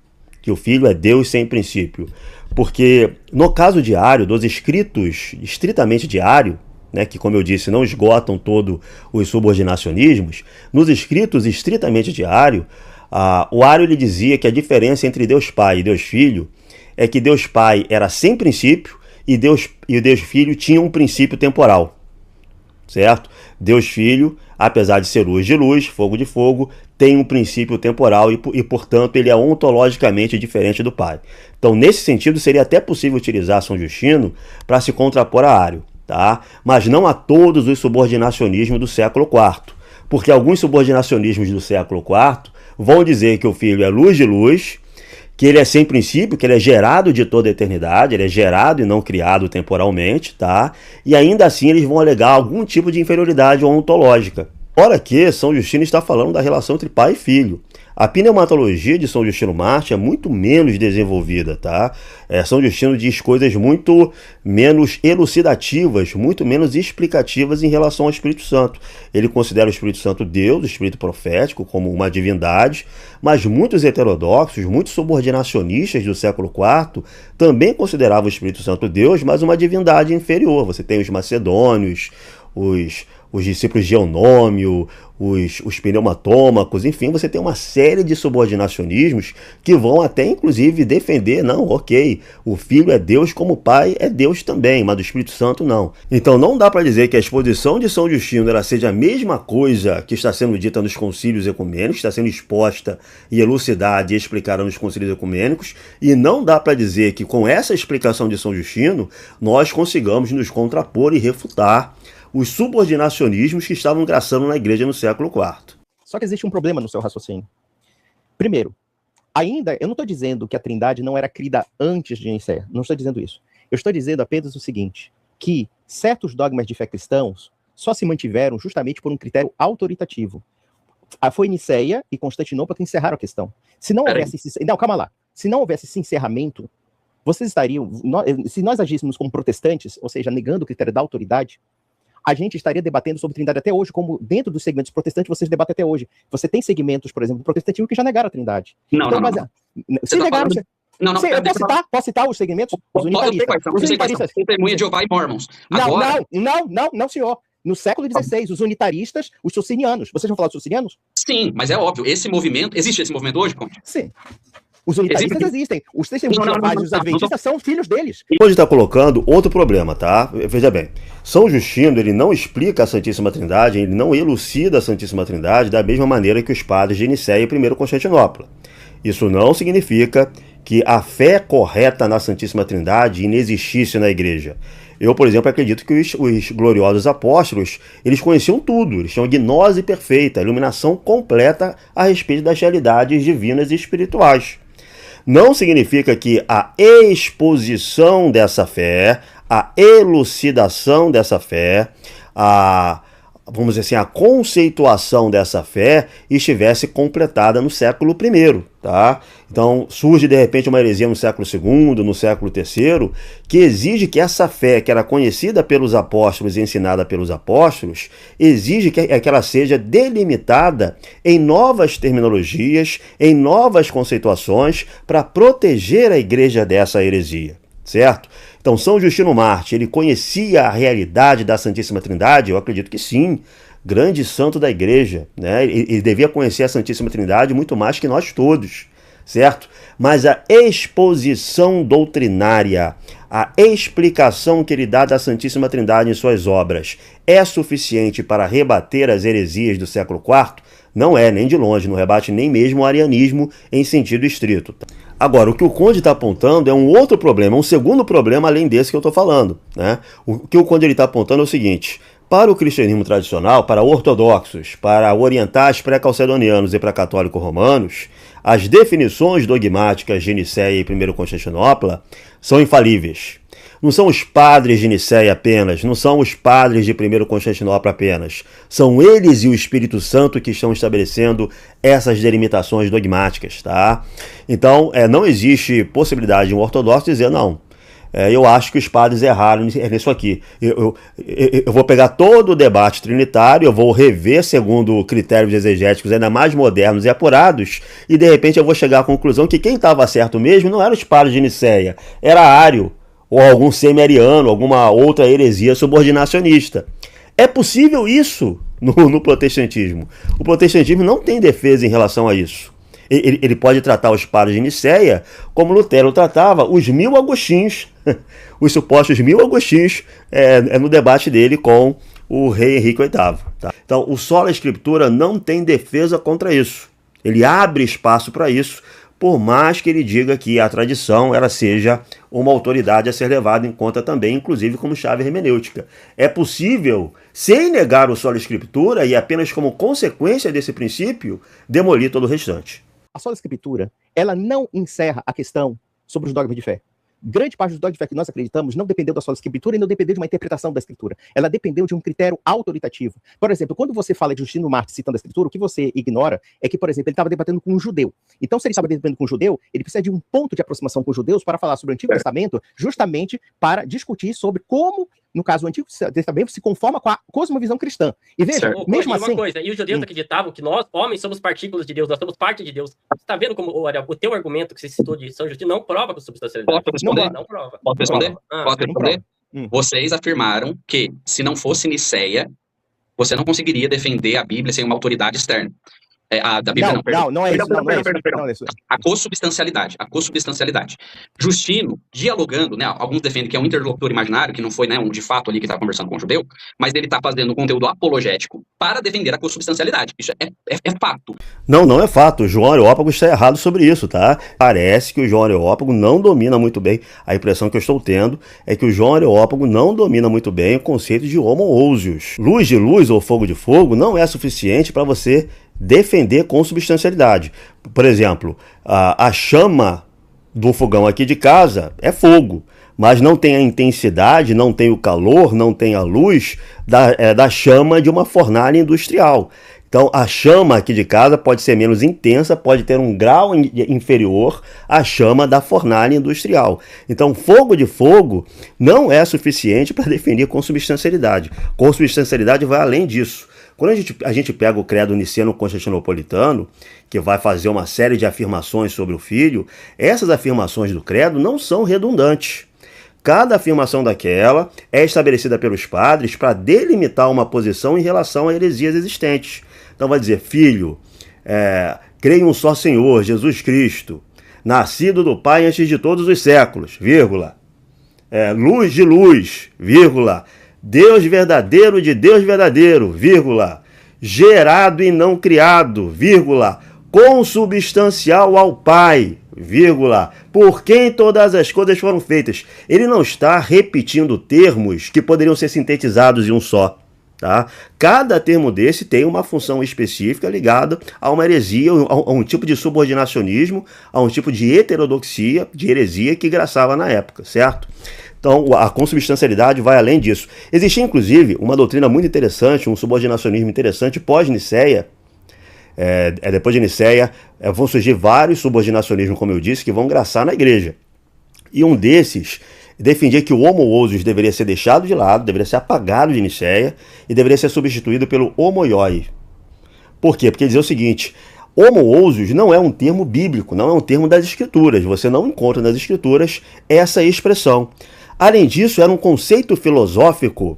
Speaker 1: que o Filho é Deus sem princípio. Porque no caso de Ário, dos escritos estritamente de Ário, né, que, como eu disse, não esgotam todos os subordinacionismos, nos escritos estritamente de Ário, o Ário ele dizia que a diferença entre Deus Pai e Deus Filho é que Deus Pai era sem princípio e o Deus Filho tinha um princípio temporal, certo? Deus Filho, apesar de ser luz de luz, fogo de fogo, tem um princípio temporal e, portanto, ele é ontologicamente diferente do Pai. Então, nesse sentido, seria até possível utilizar São Justino para se contrapor a Ário, tá? Mas não a todos os subordinacionismos do século IV, porque alguns subordinacionismos do século IV vão dizer que o Filho é luz de luz, que ele é sem princípio, que ele é gerado de toda a eternidade, ele é gerado e não criado temporalmente, tá? E ainda assim eles vão alegar algum tipo de inferioridade ontológica. Ora que São Justino está falando da relação entre pai e filho. A pneumatologia de São Justino Mártir é muito menos desenvolvida, tá? São Justino diz coisas muito menos elucidativas, muito menos explicativas em relação ao Espírito Santo. Ele considera o Espírito Santo Deus, o Espírito profético, como uma divindade, mas muitos heterodoxos, muitos subordinacionistas do século IV também consideravam o Espírito Santo Deus, mas uma divindade inferior. Você tem os macedônios, os discípulos de Eunômio, os pneumatômacos, enfim, você tem uma série de subordinacionismos que vão até, inclusive, defender, não, ok, o Filho é Deus como o Pai é Deus também, mas do Espírito Santo não. Então não dá para dizer que a exposição de São Justino ela seja a mesma coisa que está sendo dita nos concílios ecumênicos, está sendo exposta e elucidada e explicada nos concílios ecumênicos, e não dá para dizer que com essa explicação de São Justino nós consigamos nos contrapor e refutar os subordinacionismos que estavam graçando na igreja no século IV.
Speaker 4: Só que existe um problema no seu raciocínio. Primeiro, ainda, eu não estou dizendo que a Trindade não era crida antes de Nicéia, não estou dizendo isso. Eu estou dizendo apenas o seguinte, que certos dogmas de fé cristãos só se mantiveram justamente por um critério autoritativo. Foi Nicéia e Constantinopla que encerraram a questão. Se não houvesse... Não, calma lá. Se não houvesse esse encerramento, vocês estariam... Se nós agíssemos como protestantes, ou seja, negando o critério da autoridade, a gente estaria debatendo sobre Trindade até hoje, como dentro dos segmentos protestantes vocês debatem até hoje. Você tem segmentos, por exemplo, do protestantismo que já negaram a Trindade.
Speaker 3: Não,
Speaker 4: então,
Speaker 3: não.
Speaker 4: Se negaram...
Speaker 3: Não,
Speaker 4: Posso citar os segmentos? Os unitaristas.
Speaker 3: Os unitaristas. Testemunha de Jeová e Mormons. Agora...
Speaker 4: Não, senhor. No século XVI, os unitaristas, os socinianos. Vocês vão falar dos socinianos?
Speaker 3: Sim, mas é óbvio. Esse movimento... Existe esse movimento hoje, Conde?
Speaker 4: Sim. Os unitaristas existem. Os testemunhos de Jeová e os adventistas são filhos deles.
Speaker 1: Hoje está colocando outro problema, tá? Veja bem. São Justino, ele não explica a Santíssima Trindade, ele não elucida a Santíssima Trindade da mesma maneira que os padres de Nicéia e primeiro Constantinopla. Isso não significa que a fé correta na Santíssima Trindade inexistisse na igreja. Eu, por exemplo, acredito que os gloriosos apóstolos, eles conheciam tudo, eles tinham gnose perfeita, iluminação completa a respeito das realidades divinas e espirituais. Não significa que a exposição dessa fé, a elucidação dessa fé, vamos dizer assim, a conceituação dessa fé estivesse completada no século I, tá? Então surge de repente uma heresia no século II, no século III, que exige que essa fé, que era conhecida pelos apóstolos e ensinada pelos apóstolos, exige que ela seja delimitada em novas terminologias, em novas conceituações, para proteger a igreja dessa heresia, certo? Então, São Justino Mártir, ele conhecia a realidade da Santíssima Trindade? Eu acredito que sim. Grande santo da igreja, né? Ele devia conhecer a Santíssima Trindade muito mais que nós todos, certo? Mas a exposição doutrinária, a explicação que ele dá da Santíssima Trindade em suas obras é suficiente para rebater as heresias do século IV? Não é, nem de longe, não rebate nem mesmo o arianismo em sentido estrito. Agora, o que o Conde está apontando é um outro problema, um segundo problema além desse que eu estou falando, né? O que o Conde está apontando é o seguinte: para o cristianismo tradicional, para ortodoxos, para orientais pré-calcedonianos e para católicos romanos, as definições dogmáticas de Nicéia e primeiro Constantinopla são infalíveis. Não são os padres de Nicéia apenas, não são os padres de 1º Constantinopla apenas. São eles e o Espírito Santo que estão estabelecendo essas delimitações dogmáticas, tá? Então, não existe possibilidade de um ortodoxo dizer, não, eu acho que os padres erraram nisso aqui. Eu vou pegar todo o debate trinitário, eu vou rever segundo critérios exegéticos ainda mais modernos e apurados, e de repente eu vou chegar à conclusão que quem estava certo mesmo não eram os padres de Nicéia, era Ário, ou algum semi-ariano, alguma outra heresia subordinacionista. É possível isso no protestantismo. O protestantismo não tem defesa em relação a isso. Ele pode tratar os padres de Nicéia como Lutero tratava os 1000 agostinhos, os supostos 1000 agostinhos, no debate dele com o rei Henrique VIII. Tá? Então, o Sola Escritura não tem defesa contra isso. Ele abre espaço para isso, por mais que ele diga que a tradição ela seja uma autoridade a ser levada em conta também, inclusive como chave hermenêutica. É possível, sem negar o Sola Escritura e apenas como consequência desse princípio, demolir todo o restante.
Speaker 4: A sola escritura, ela não encerra a questão sobre os dogmas de fé. Grande parte dos dogmas de fé que nós acreditamos não dependeu da sola escritura e não dependeu de uma interpretação da escritura. Ela dependeu de um critério autoritativo. Por exemplo, quando você fala de Justino Mártir citando a escritura, o que você ignora é que, por exemplo, ele estava debatendo com um judeu. Então, se ele estava debatendo com um judeu, ele precisa de um ponto de aproximação com os judeus para falar sobre o Antigo Testamento, justamente para discutir sobre como, no caso, o Antigo Testamento se conforma com a cosmovisão cristã. E veja, mesmo assim...
Speaker 2: E os judeus acreditavam que nós, homens, somos partículas de Deus, nós somos parte de Deus. Você está vendo como o teu argumento que você citou de São Justino não prova com substancialidade?
Speaker 3: Não prova. Posso responder? Posso responder? Vocês afirmaram que, se não fosse Nicéia, você não conseguiria defender a Bíblia sem uma autoridade externa. Da Bíblia
Speaker 4: não é isso.
Speaker 3: A consubstancialidade. Justino, dialogando, né, alguns defendem que é um interlocutor imaginário, que não foi, né, um de fato ali que estava conversando com o judeu, mas ele está fazendo um conteúdo apologético para defender a consubstancialidade. Isso é fato.
Speaker 1: Não é fato. O João Areópago está errado sobre isso, tá? Parece que o João Areópago não domina muito bem. A impressão que eu estou tendo é que o João Areópago não domina muito bem o conceito de homoousios. Luz de luz ou fogo de fogo não é suficiente para você defender consubstancialidade. Por exemplo, a chama do fogão aqui de casa é fogo, mas não tem a intensidade, não tem o calor, não tem a luz da chama de uma fornalha industrial. Então, a chama aqui de casa pode ser menos intensa, pode ter um grau inferior à chama da fornalha industrial. Então, fogo de fogo não é suficiente para definir consubstancialidade. Consubstancialidade vai além disso. Quando a gente pega o credo niceno-constantinopolitano, que vai fazer uma série de afirmações sobre o Filho, essas afirmações do credo não são redundantes. Cada afirmação daquela é estabelecida pelos padres para delimitar uma posição em relação a heresias existentes. Então vai dizer, Filho, creio em um só Senhor, Jesus Cristo, nascido do Pai antes de todos os séculos, vírgula, luz de luz, vírgula, Deus verdadeiro de Deus verdadeiro, vírgula, gerado e não criado, vírgula, consubstancial ao Pai, vírgula, por quem todas as coisas foram feitas. Ele não está repetindo termos que poderiam ser sintetizados em um só. Tá? Cada termo desse tem uma função específica ligada a uma heresia, a um tipo de subordinacionismo, a um tipo de heterodoxia, de heresia que graçava na época, certo? Então, a consubstancialidade vai além disso. Existia, inclusive, uma doutrina muito interessante, um subordinacionismo interessante pós-Nicéia. Depois de Nicéia, vão surgir vários subordinacionismos, como eu disse, que vão graçar na igreja. E um desses defendia que o homoousios deveria ser deixado de lado, deveria ser apagado de Nicéia e deveria ser substituído pelo homoioi. Por quê? Porque dizia o seguinte, homoousios não é um termo bíblico, não é um termo das escrituras. Você não encontra nas escrituras essa expressão. Além disso, era um conceito filosófico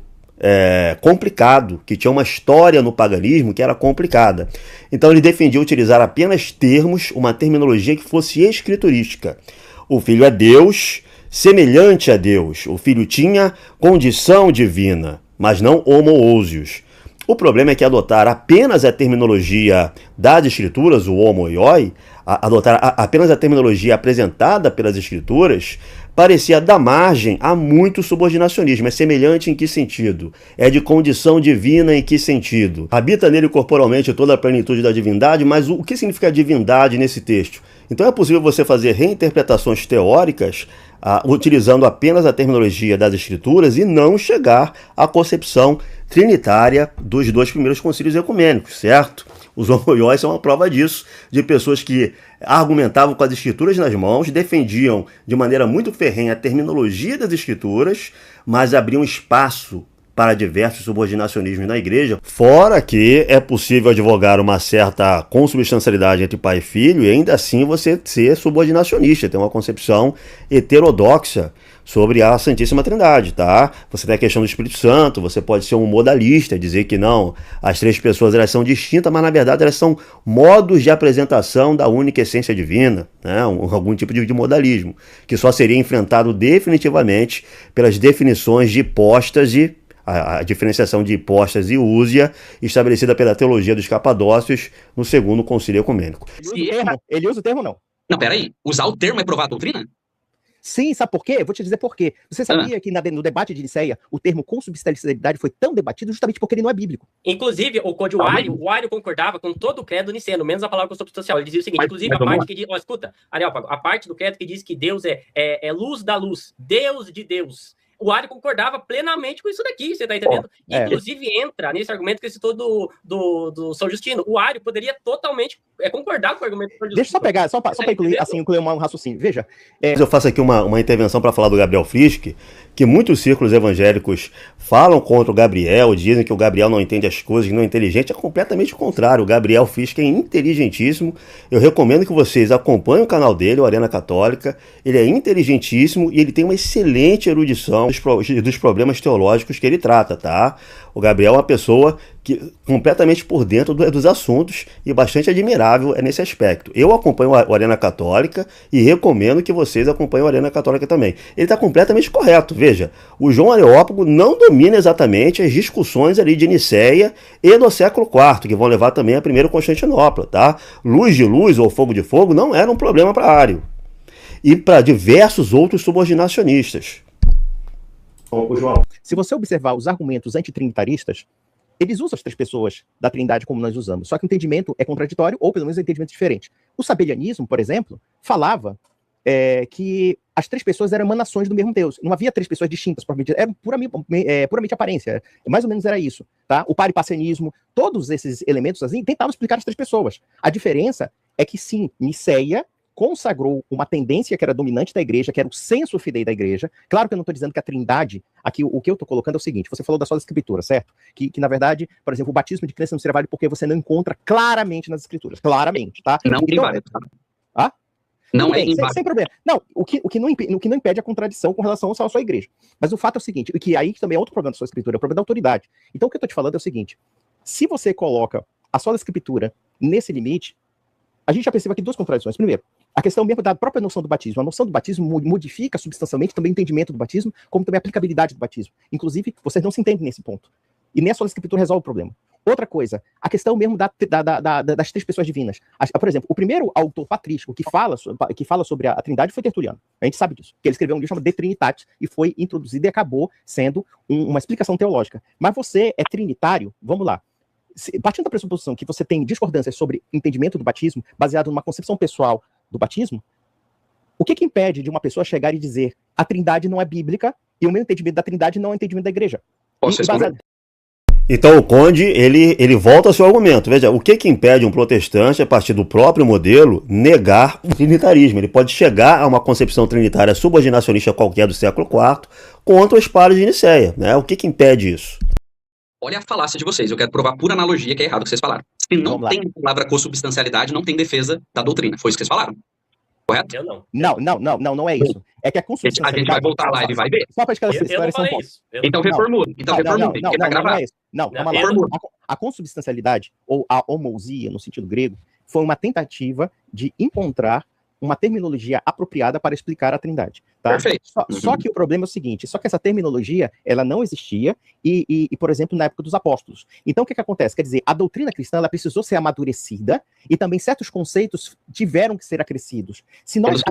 Speaker 1: complicado, que tinha uma história no paganismo que era complicada. Então ele defendia utilizar apenas termos, uma terminologia que fosse escriturística. O Filho é Deus, semelhante a Deus. O Filho tinha condição divina, mas não homoousios. O problema é que adotar apenas a terminologia das escrituras, o homoioi, adotar apenas a terminologia apresentada pelas escrituras, parecia dar margem a muito subordinacionismo. É semelhante em que sentido? É de condição divina em que sentido? Habita nele corporalmente toda a plenitude da divindade, mas o que significa divindade nesse texto? Então é possível você fazer reinterpretações teóricas utilizando apenas a terminologia das Escrituras e não chegar à concepção trinitária dos dois primeiros concílios ecumênicos, certo? Os homoióis são uma prova disso, de pessoas que argumentavam com as Escrituras nas mãos, defendiam de maneira muito ferrenha a terminologia das Escrituras, mas abriam espaço para diversos subordinacionismos na igreja, fora que é possível advogar uma certa consubstancialidade entre pai e filho e ainda assim você ser subordinacionista, ter uma concepção heterodoxa sobre a Santíssima Trindade, tá? Você tem a questão do Espírito Santo, você pode ser um modalista, dizer que não, as três pessoas elas são distintas, mas na verdade elas são modos de apresentação da única essência divina, né? Algum tipo de modalismo, que só seria enfrentado definitivamente pelas definições de hipóstase, a diferenciação de hipóstase e úsia estabelecida pela teologia dos capadócios no segundo concílio ecumênico.
Speaker 4: Ele usa o termo não?
Speaker 3: Não, peraí. Usar o termo é provar a doutrina?
Speaker 4: Sim, sabe por quê? Eu vou te dizer por quê. Você sabia que no debate de Nicéia o termo consubstancialidade foi tão debatido justamente porque ele não é bíblico?
Speaker 2: Inclusive, o Ario concordava com todo o credo niceno, menos a palavra consubstancial. Ele dizia o seguinte, inclusive a parte que diz... escuta, Areópago, a parte do credo que diz que Deus é luz da luz, Deus de Deus. O Ario concordava plenamente com isso daqui, você tá entendendo? Inclusive entra nesse argumento que você citou do São Justino. O Ario poderia totalmente concordar com o argumento do São Justino.
Speaker 4: Deixa eu só pegar, só para incluir um raciocínio. Veja.
Speaker 1: Eu faço aqui uma intervenção para falar do Gabriel Frisch, que muitos círculos evangélicos falam contra o Gabriel, dizem que o Gabriel não entende as coisas, que não é inteligente. É completamente o contrário. O Gabriel Frisch é inteligentíssimo. Eu recomendo que vocês acompanhem o canal dele, o Arena Católica. Ele é inteligentíssimo e ele tem uma excelente erudição dos problemas teológicos que ele trata, tá? O Gabriel é uma pessoa que completamente por dentro dos assuntos e bastante admirável nesse aspecto. Eu acompanho o Arena Católica e recomendo que vocês acompanhem o Arena Católica também. Ele está completamente correto. Veja, o João Areópago não domina exatamente as discussões ali de Nicéia e do século IV, que vão levar também a primeiro Constantinopla, tá? Luz de luz ou fogo de fogo não era um problema para Ário e para diversos outros subordinacionistas.
Speaker 4: Se você observar os argumentos antitrinitaristas, eles usam as três pessoas da Trindade como nós usamos, só que o entendimento é contraditório, ou pelo menos é um entendimento diferente. O sabelianismo, por exemplo, falava que as três pessoas eram emanações do mesmo Deus. Não havia três pessoas distintas, era puramente aparência. Mais ou menos era isso. Tá? O paripassianismo, todos esses elementos assim, tentavam explicar as três pessoas. A diferença é que sim, Nicéia consagrou uma tendência que era dominante da igreja, que era o senso fidei da igreja. Claro que eu não estou dizendo que a Trindade, aqui o que eu estou colocando é o seguinte, você falou da sola escritura, certo? Que na verdade, por exemplo, o batismo de crença não será válido porque você não encontra claramente nas escrituras, claramente, tá?
Speaker 3: Não tem válido. Não é inválido.
Speaker 4: Sem problema. Não, o que não impede a contradição com relação à sua igreja. Mas o fato é o seguinte, e que aí também é outro problema da sua escritura, é o problema da autoridade. Então o que eu estou te falando é o seguinte, se você coloca a sola escritura nesse limite, a gente já percebe aqui duas contradições. Primeiro, a questão mesmo da própria noção do batismo. A noção do batismo modifica substancialmente também o entendimento do batismo, como também a aplicabilidade do batismo. Inclusive, vocês não se entendem nesse ponto. E nem a sola escritura resolve o problema. Outra coisa, a questão mesmo das três pessoas divinas. Por exemplo, o primeiro autor patrístico que fala sobre a Trindade foi Tertuliano. A gente sabe disso. Que ele escreveu um livro chamado De Trinitate e foi introduzido e acabou sendo uma explicação teológica. Mas você é trinitário? Vamos lá. Partindo da pressuposição que você tem discordâncias sobre entendimento do batismo, baseado numa concepção pessoal do batismo, o que impede de uma pessoa chegar e dizer a Trindade não é bíblica e o meu entendimento da Trindade não é o entendimento da igreja?
Speaker 3: Posso responder?
Speaker 1: Então o Conde, ele volta ao seu argumento. Veja, o que impede um protestante, a partir do próprio modelo, negar o trinitarismo? Ele pode chegar a uma concepção trinitária subordinacionista qualquer do século IV contra os pares de Nicéia, né? O que impede isso?
Speaker 3: Olha a falácia de vocês, eu quero provar por analogia que é errado o que vocês falaram. Se não tem a palavra consubstancialidade, não tem defesa da doutrina. Foi isso que vocês falaram? Correto?
Speaker 2: Eu não.
Speaker 4: Não é isso. É que a consubstancialidade...
Speaker 3: A gente vai voltar lá e vai ver.
Speaker 4: Só para esclarecer
Speaker 2: Eu não falei isso.
Speaker 3: Então reformule. Porque tá gravado.
Speaker 4: Não, calma lá. A consubstancialidade, ou a homousia, no sentido grego, foi uma tentativa de encontrar uma terminologia apropriada para explicar a Trindade. Tá?
Speaker 3: Perfeito.
Speaker 4: Só que o problema é o seguinte, só que essa terminologia, ela não existia, e por exemplo, na época dos apóstolos. Então, o que acontece? Quer dizer, a doutrina cristã, ela precisou ser amadurecida, e também certos conceitos tiveram que ser acrescidos. Se nós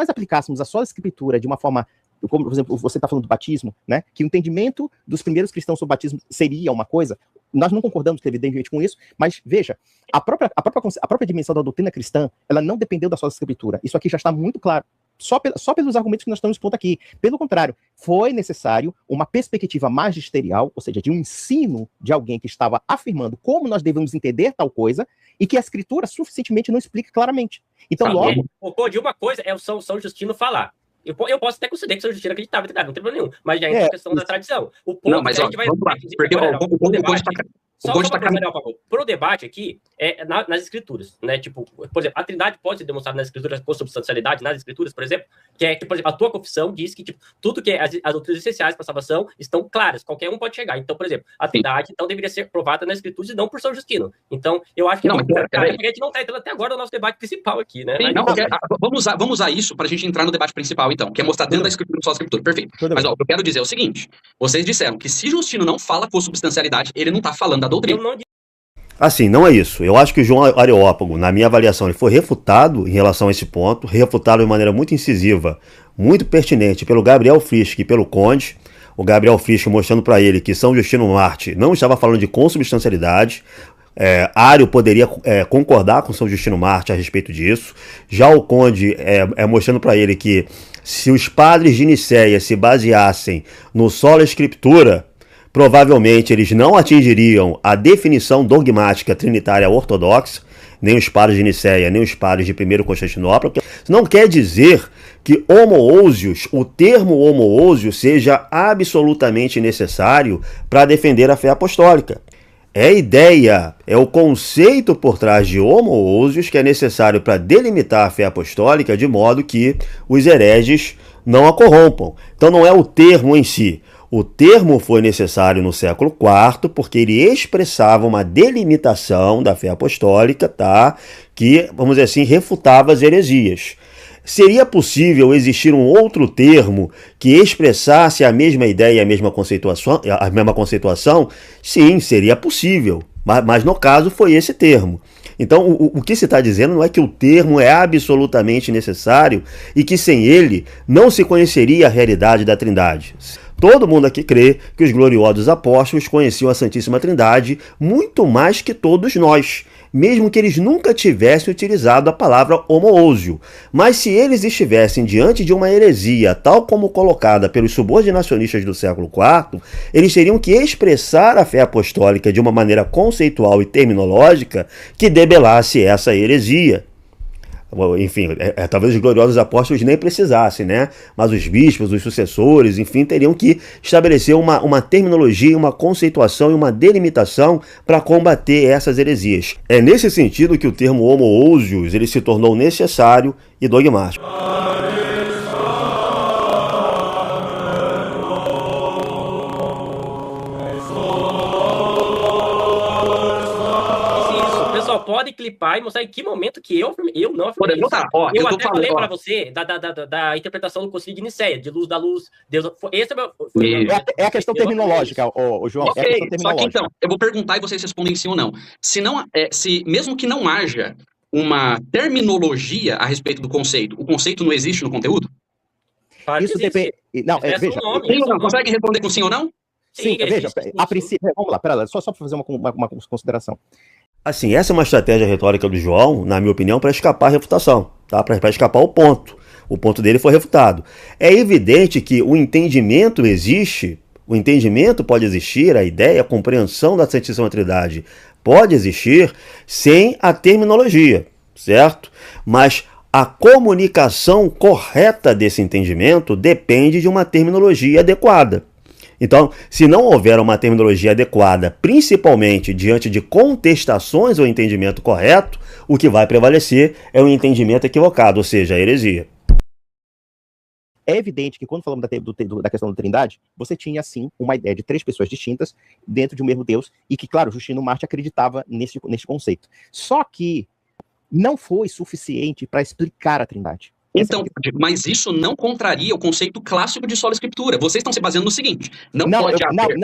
Speaker 4: aplicássemos a sola escritura de uma forma, como, por exemplo, você está falando do batismo, né? Que o entendimento dos primeiros cristãos sobre o batismo seria uma coisa, nós não concordamos, evidentemente, com isso, mas veja, a própria dimensão da doutrina cristã, ela não dependeu da sola escritura. Isso aqui já está muito claro. só pelos argumentos que nós estamos expondo aqui. Pelo contrário, foi necessário uma perspectiva magisterial, ou seja, de um ensino de alguém que estava afirmando como nós devemos entender tal coisa, e que a escritura suficientemente não explica claramente. Então, logo...
Speaker 2: De uma coisa é o São Justino falar. Eu posso até considerar que São Justino acreditava em Trindade, não tem problema nenhum. Mas já entra a questão da tradição. O ponto
Speaker 3: não, mas
Speaker 2: que a gente vai...
Speaker 3: vamos lá, porque o debate
Speaker 2: pro debate aqui, nas escrituras, né? Tipo, por exemplo, a Trindade pode ser demonstrada nas escrituras, com substancialidade nas escrituras, por exemplo, que é que, por exemplo, a tua confissão diz que, tipo, tudo que é as doutrinas essenciais para a salvação estão claras, qualquer um pode chegar. Então, por exemplo, a Trindade, então, deveria ser provada nas escrituras e não por São Justino. Então, eu acho que porque a gente não está entrando até agora no nosso debate principal aqui, né?
Speaker 3: Sim, vamos usar isso para a gente entrar no debate principal, então, que é mostrar dentro da escritura, só a escritura. Perfeito. Mas, ó, o que eu quero dizer é o seguinte, vocês disseram que se Justino não fala com substancialidade, ele não está falando da doutrina.
Speaker 1: Assim, não é isso. Eu acho que o João Areópago, na minha avaliação, ele foi refutado em relação a esse ponto, refutado de maneira muito incisiva, muito pertinente pelo Gabriel Frisch e pelo Conde. O Gabriel Frisch mostrando para ele que São Justino Mártir não estava falando de consubstancialidade. Ário poderia concordar com São Justino Mártir a respeito disso. Já o Conde mostrando para ele que se os padres de Nicéia se baseassem no sola escritura, provavelmente eles não atingiriam a definição dogmática trinitária ortodoxa, nem os padres de Nicéia, nem os padres de I Constantinopla. Isso não quer dizer que homoousios, o termo homoousios, seja absolutamente necessário para defender a fé apostólica. É a ideia, é o conceito por trás de homoousios que é necessário para delimitar a fé apostólica de modo que os hereges não a corrompam. Então não é o termo em si. O termo foi necessário no século IV porque ele expressava uma delimitação da fé apostólica, tá? Que, vamos dizer assim, refutava as heresias. Seria possível existir um outro termo que expressasse a mesma ideia e a mesma conceituação? Sim, seria possível, mas no caso foi esse termo. Então, o que se está dizendo não é que o termo é absolutamente necessário e que sem ele não se conheceria a realidade da Trindade. Todo mundo aqui crê que os gloriosos apóstolos conheciam a Santíssima Trindade muito mais que todos nós, mesmo que eles nunca tivessem utilizado a palavra homoousios. Mas se eles estivessem diante de uma heresia, tal como colocada pelos subordinacionistas do século IV, eles teriam que expressar a fé apostólica de uma maneira conceitual e terminológica que debelasse essa heresia. Enfim, talvez os gloriosos apóstolos nem precisassem, né? Mas os bispos, os sucessores, enfim, teriam que estabelecer uma terminologia, uma conceituação e uma delimitação para combater essas heresias. É nesse sentido que o termo homoousios ele se tornou necessário e dogmático.
Speaker 2: Pode clipar e mostrar em que momento que eu não
Speaker 3: afirmei isso.
Speaker 2: Eu até falei para você da interpretação do Concílio de Nicéia, de luz da luz, Deus. Esse
Speaker 4: é a questão terminológica, João.
Speaker 3: Okay.
Speaker 4: É a questão terminológica.
Speaker 3: Só que então, eu vou perguntar e vocês respondem sim ou não. Se mesmo que não haja uma terminologia a respeito do conceito, o conceito não existe no conteúdo?
Speaker 4: Isso depende. Não, veja.
Speaker 3: Consegue responder com sim ou não?
Speaker 4: Sim, veja. A princípio, vamos lá, pera lá, só para fazer uma consideração.
Speaker 1: Assim, essa é uma estratégia retórica do João, na minha opinião, para escapar a refutação, tá? Para escapar o ponto. O ponto dele foi refutado. É evidente que o entendimento existe, o entendimento pode existir, a ideia, a compreensão da Santíssima Trindade pode existir sem a terminologia, certo? Mas a comunicação correta desse entendimento depende de uma terminologia adequada. Então, se não houver uma terminologia adequada, principalmente diante de contestações ao entendimento correto, o que vai prevalecer é um entendimento equivocado, ou seja, a heresia.
Speaker 4: É evidente que quando falamos da questão da Trindade, você tinha, sim, uma ideia de três pessoas distintas dentro de um mesmo Deus, e que, claro, Justino Mártir acreditava nesse conceito. Só que não foi suficiente para explicar a Trindade.
Speaker 3: Então, mas isso não contraria o conceito clássico de sola escritura. Vocês estão se baseando no seguinte: não pode haver.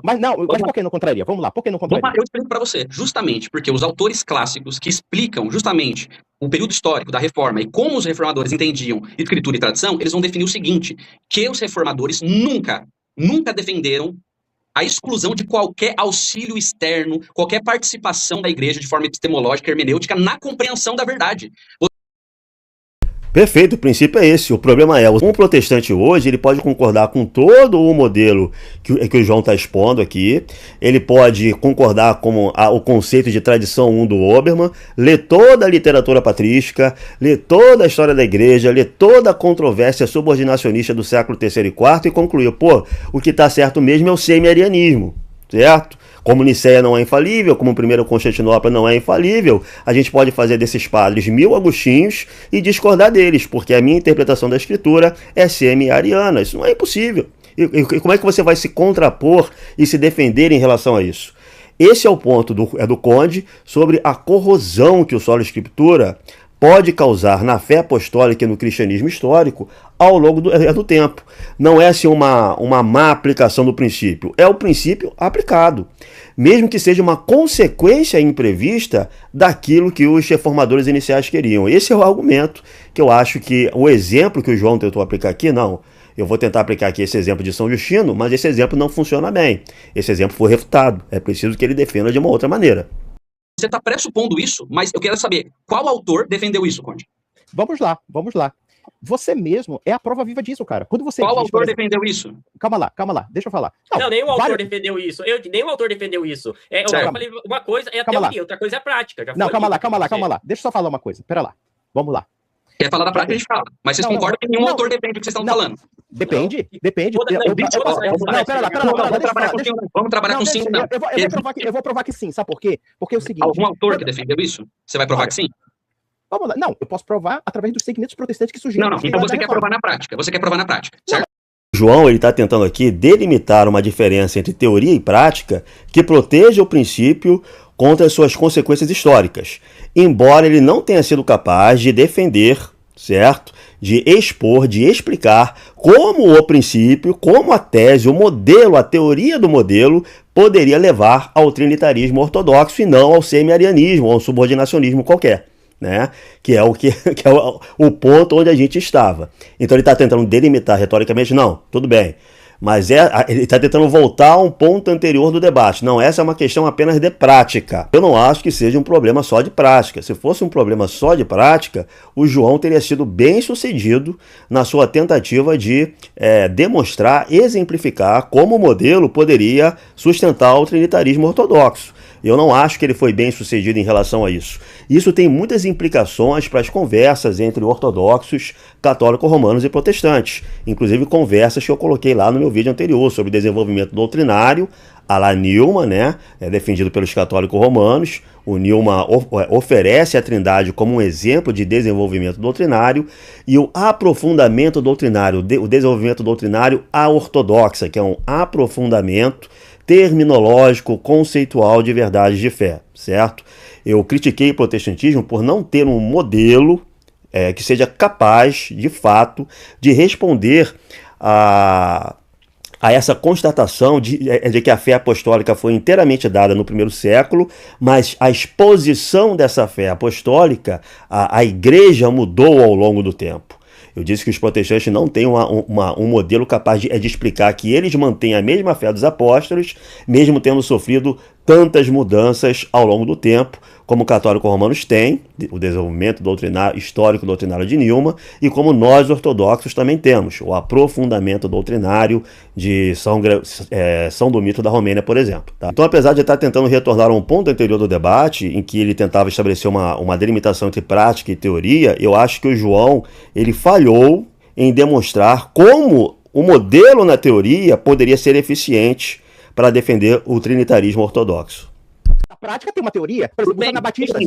Speaker 4: Mas por que não contraria? Vamos lá, por que não contraria?
Speaker 3: Eu explico para você. Justamente porque os autores clássicos que explicam justamente o período histórico da reforma e como os reformadores entendiam escritura e tradição, eles vão definir o seguinte: que os reformadores nunca defenderam a exclusão de qualquer auxílio externo, qualquer participação da igreja de forma epistemológica, hermenêutica, na compreensão da verdade.
Speaker 1: Perfeito, o princípio é esse. O problema é, um protestante hoje, ele pode concordar com todo o modelo que o João está expondo aqui, ele pode concordar com o conceito de tradição 1 do Obermann, ler toda a literatura patrística, ler toda a história da igreja, ler toda a controvérsia subordinacionista do século III e IV e concluir, pô, o que está certo mesmo é o semi-arianismo, certo? Como Nicéia não é infalível, como o primeiro Constantinopla não é infalível, a gente pode fazer desses padres 1000 agostinhos e discordar deles, porque a minha interpretação da escritura é semi-ariana. Isso não é impossível. E como é que você vai se contrapor e se defender em relação a isso? Esse é o ponto do Conde sobre a corrosão que o Sola Escritura pode causar na fé apostólica e no cristianismo histórico ao longo do tempo. Não é assim uma má aplicação do princípio, é o princípio aplicado, mesmo que seja uma consequência imprevista daquilo que os reformadores iniciais queriam. Esse é o argumento que eu acho que o exemplo que o João tentou aplicar aqui, não. Eu vou tentar aplicar aqui esse exemplo de São Justino, mas esse exemplo não funciona bem. Esse exemplo foi refutado. É preciso que ele defenda de uma outra maneira.
Speaker 3: Você está pressupondo isso, mas eu quero saber qual autor defendeu isso, Conde?
Speaker 4: Vamos lá. Você mesmo é a prova viva disso, cara. Quando você
Speaker 3: Qual autor defendeu isso?
Speaker 4: Calma lá, deixa eu falar.
Speaker 2: Não, nenhum autor defendeu isso. Nenhum autor defendeu isso. Eu falei, uma coisa é a teoria, outra coisa é a prática.
Speaker 4: Calma lá. Deixa eu só falar uma coisa. Pera lá. Vamos lá.
Speaker 3: Quer falar da prática, a gente fala. Mas vocês concordam que nenhum autor defende o que vocês estão falando?
Speaker 4: Depende.
Speaker 3: Vamos trabalhar com sim, não.
Speaker 4: Eu vou provar que sim, sabe por quê? Porque é o seguinte...
Speaker 3: Algum autor que defendeu isso? Você vai provar que sim?
Speaker 4: Vamos lá. Não, eu posso provar através dos segmentos protestantes que surgiram.
Speaker 3: Não, então você quer provar na prática. Certo?
Speaker 1: João está tentando aqui delimitar uma diferença entre teoria e prática que proteja o princípio contra as suas consequências históricas, embora ele não tenha sido capaz de defender, certo? De expor, de explicar como o princípio, como a tese, o modelo, a teoria do modelo poderia levar ao trinitarismo ortodoxo e não ao semi-arianismo, ou ao subordinacionismo qualquer, né? Que é o ponto onde a gente estava. Então ele está tentando delimitar retoricamente, não, tudo bem. Mas ele está tentando voltar a um ponto anterior do debate. Não, essa é uma questão apenas de prática. Eu não acho que seja um problema só de prática. Se fosse um problema só de prática, o João teria sido bem sucedido na sua tentativa de demonstrar, exemplificar como o modelo poderia sustentar o trinitarismo ortodoxo. Eu não acho que ele foi bem sucedido em relação a isso. Isso tem muitas implicações para as conversas entre ortodoxos, católicos, romanos e protestantes. Inclusive conversas que eu coloquei lá no meu vídeo anterior sobre desenvolvimento doutrinário, a la Newman, né? Defendido pelos católicos romanos. O Newman oferece a Trindade como um exemplo de desenvolvimento doutrinário e o aprofundamento doutrinário, o desenvolvimento doutrinário à ortodoxa, que é um aprofundamento terminológico, conceitual de verdades de fé, certo? Eu critiquei o protestantismo por não ter um modelo que seja capaz, de fato, de responder a essa constatação de que a fé apostólica foi inteiramente dada no primeiro século, mas a exposição dessa fé apostólica, a igreja mudou ao longo do tempo. Eu disse que os protestantes não têm um modelo capaz de explicar que eles mantêm a mesma fé dos apóstolos, mesmo tendo sofrido tantas mudanças ao longo do tempo, como católicos romanos têm, o desenvolvimento doutrinário, histórico doutrinário de Newman, e como nós ortodoxos também temos, o aprofundamento doutrinário de São Domito da Romênia, por exemplo. Tá? Então, apesar de estar tentando retornar a um ponto anterior do debate, em que ele tentava estabelecer uma delimitação entre prática e teoria, eu acho que o João ele falhou em demonstrar como o modelo na teoria poderia ser eficiente para defender o trinitarismo ortodoxo.
Speaker 4: Na prática tem uma teoria, por exemplo, Ana Batista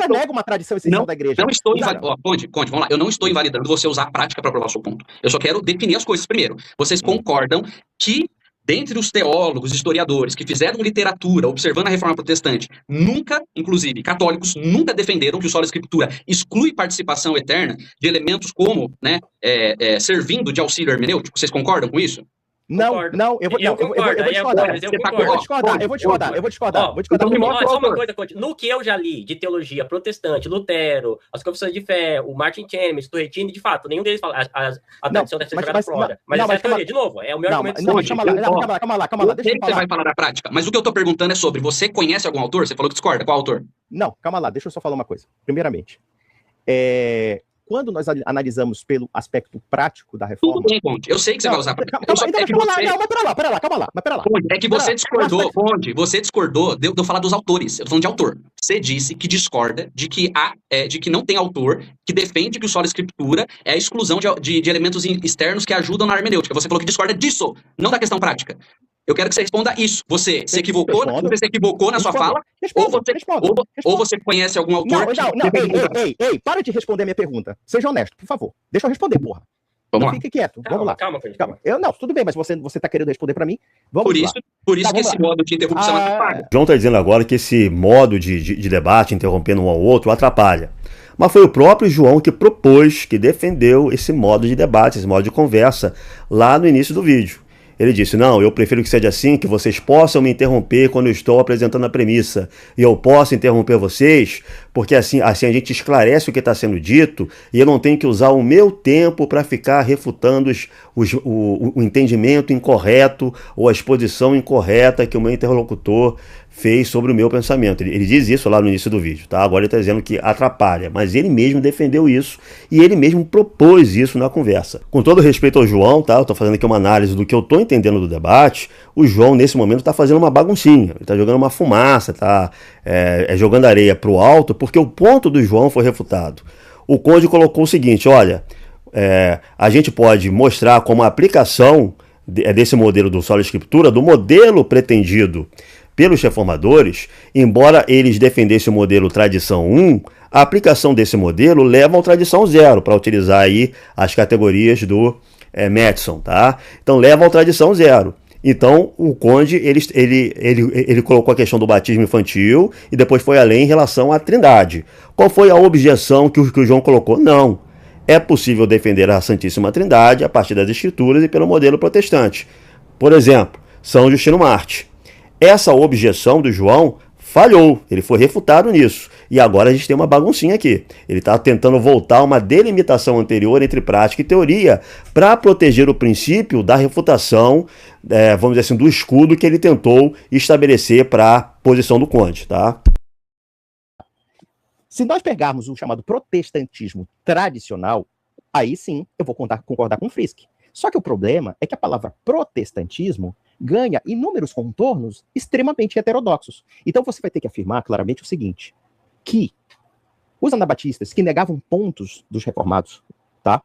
Speaker 4: nega uma tradição essencial da igreja.
Speaker 3: Não estou invalidando. Conde, vamos lá. Eu não estou invalidando você usar a prática para provar o seu ponto. Eu só quero definir as coisas primeiro. Vocês concordam que, dentre os teólogos, historiadores que fizeram literatura observando a reforma protestante, nunca, inclusive católicos, nunca defenderam que o Sola Escritura exclui participação eterna de elementos como, né, servindo de auxílio hermenêutico? Vocês concordam com isso?
Speaker 4: Não, eu vou discordar.
Speaker 2: Então, só uma coisa, no que eu já li de teologia protestante, Lutero, as confissões de fé, o Martin Chemis, Turretini, de fato, nenhum deles fala a tradição deve ser jogada fora. Mas essa é a teoria, de novo, é o meu argumento.
Speaker 4: Calma lá, deixa eu falar.
Speaker 3: Você vai falar da prática, mas o que eu tô perguntando é sobre, você conhece algum autor? Você falou que discorda, qual autor?
Speaker 4: Não, calma lá, deixa eu só falar uma coisa. Primeiramente, quando nós analisamos pelo aspecto prático da reforma...
Speaker 3: Tudo bem, Conde. Eu sei que você vai usar...
Speaker 4: Calma, mas pera lá.
Speaker 3: Conde, é que você discordou, Conde, você discordou de eu falar dos autores. Eu tô falando de autor. Você disse que discorda de que não tem autor que defende que o solo escritura é a exclusão de elementos externos que ajudam na hermenêutica. Você falou que discorda disso, não da questão prática. Eu quero que você responda isso. Você se equivocou na sua fala? Ou você conhece algum autor
Speaker 4: Ei, para de responder a minha pergunta. Seja honesto, por favor. Deixa eu responder, porra.
Speaker 3: Vamos lá.
Speaker 4: Fique quieto. Vamos lá.
Speaker 2: Calma.
Speaker 4: Não, tudo bem, mas você tá querendo responder para mim? Vamos lá.
Speaker 3: Por isso que esse modo de interrupção atrapalha.
Speaker 1: João está dizendo agora que esse modo de debate, interrompendo um ao outro, atrapalha. Mas foi o próprio João que propôs, que defendeu esse modo de debate, esse modo de conversa, lá no início do vídeo. Ele disse, não, eu prefiro que seja assim, que vocês possam me interromper quando eu estou apresentando a premissa. E eu posso interromper vocês, porque assim a gente esclarece o que está sendo dito e eu não tenho que usar o meu tempo para ficar refutando o entendimento incorreto ou a exposição incorreta que o meu interlocutor fez sobre o meu pensamento. Ele diz isso lá no início do vídeo, tá? Agora ele está dizendo que atrapalha, mas ele mesmo defendeu isso e ele mesmo propôs isso na conversa. Com todo respeito ao João, tá? Eu estou fazendo aqui uma análise do que eu estou entendendo do debate. O João, nesse momento, está fazendo uma baguncinha, ele está jogando uma fumaça, tá jogando areia para o alto, porque o ponto do João foi refutado. O Conde colocou o seguinte, olha, a gente pode mostrar como a aplicação desse modelo do solo escritura, do modelo pretendido pelos reformadores, embora eles defendessem o modelo tradição 1, a aplicação desse modelo leva ao tradição 0, para utilizar aí as categorias do Madison, tá? Então leva ao tradição 0. Então o Conde, ele colocou a questão do batismo infantil e depois foi além em relação à trindade. Qual foi a objeção que o João colocou? Não. É possível defender a Santíssima Trindade a partir das Escrituras e pelo modelo protestante. Por exemplo, São Justino Marte. Essa objeção do João falhou, ele foi refutado nisso. E agora a gente tem uma baguncinha aqui. Ele está tentando voltar a uma delimitação anterior entre prática e teoria para proteger o princípio da refutação, vamos dizer assim, do escudo que ele tentou estabelecer para a posição do Conde, tá?
Speaker 4: Se nós pegarmos o chamado protestantismo tradicional, aí sim eu vou concordar com o Frisch. Só que o problema é que a palavra protestantismo ganha inúmeros contornos extremamente heterodoxos. Então você vai ter que afirmar claramente o seguinte, que os anabatistas que negavam pontos dos reformados, tá?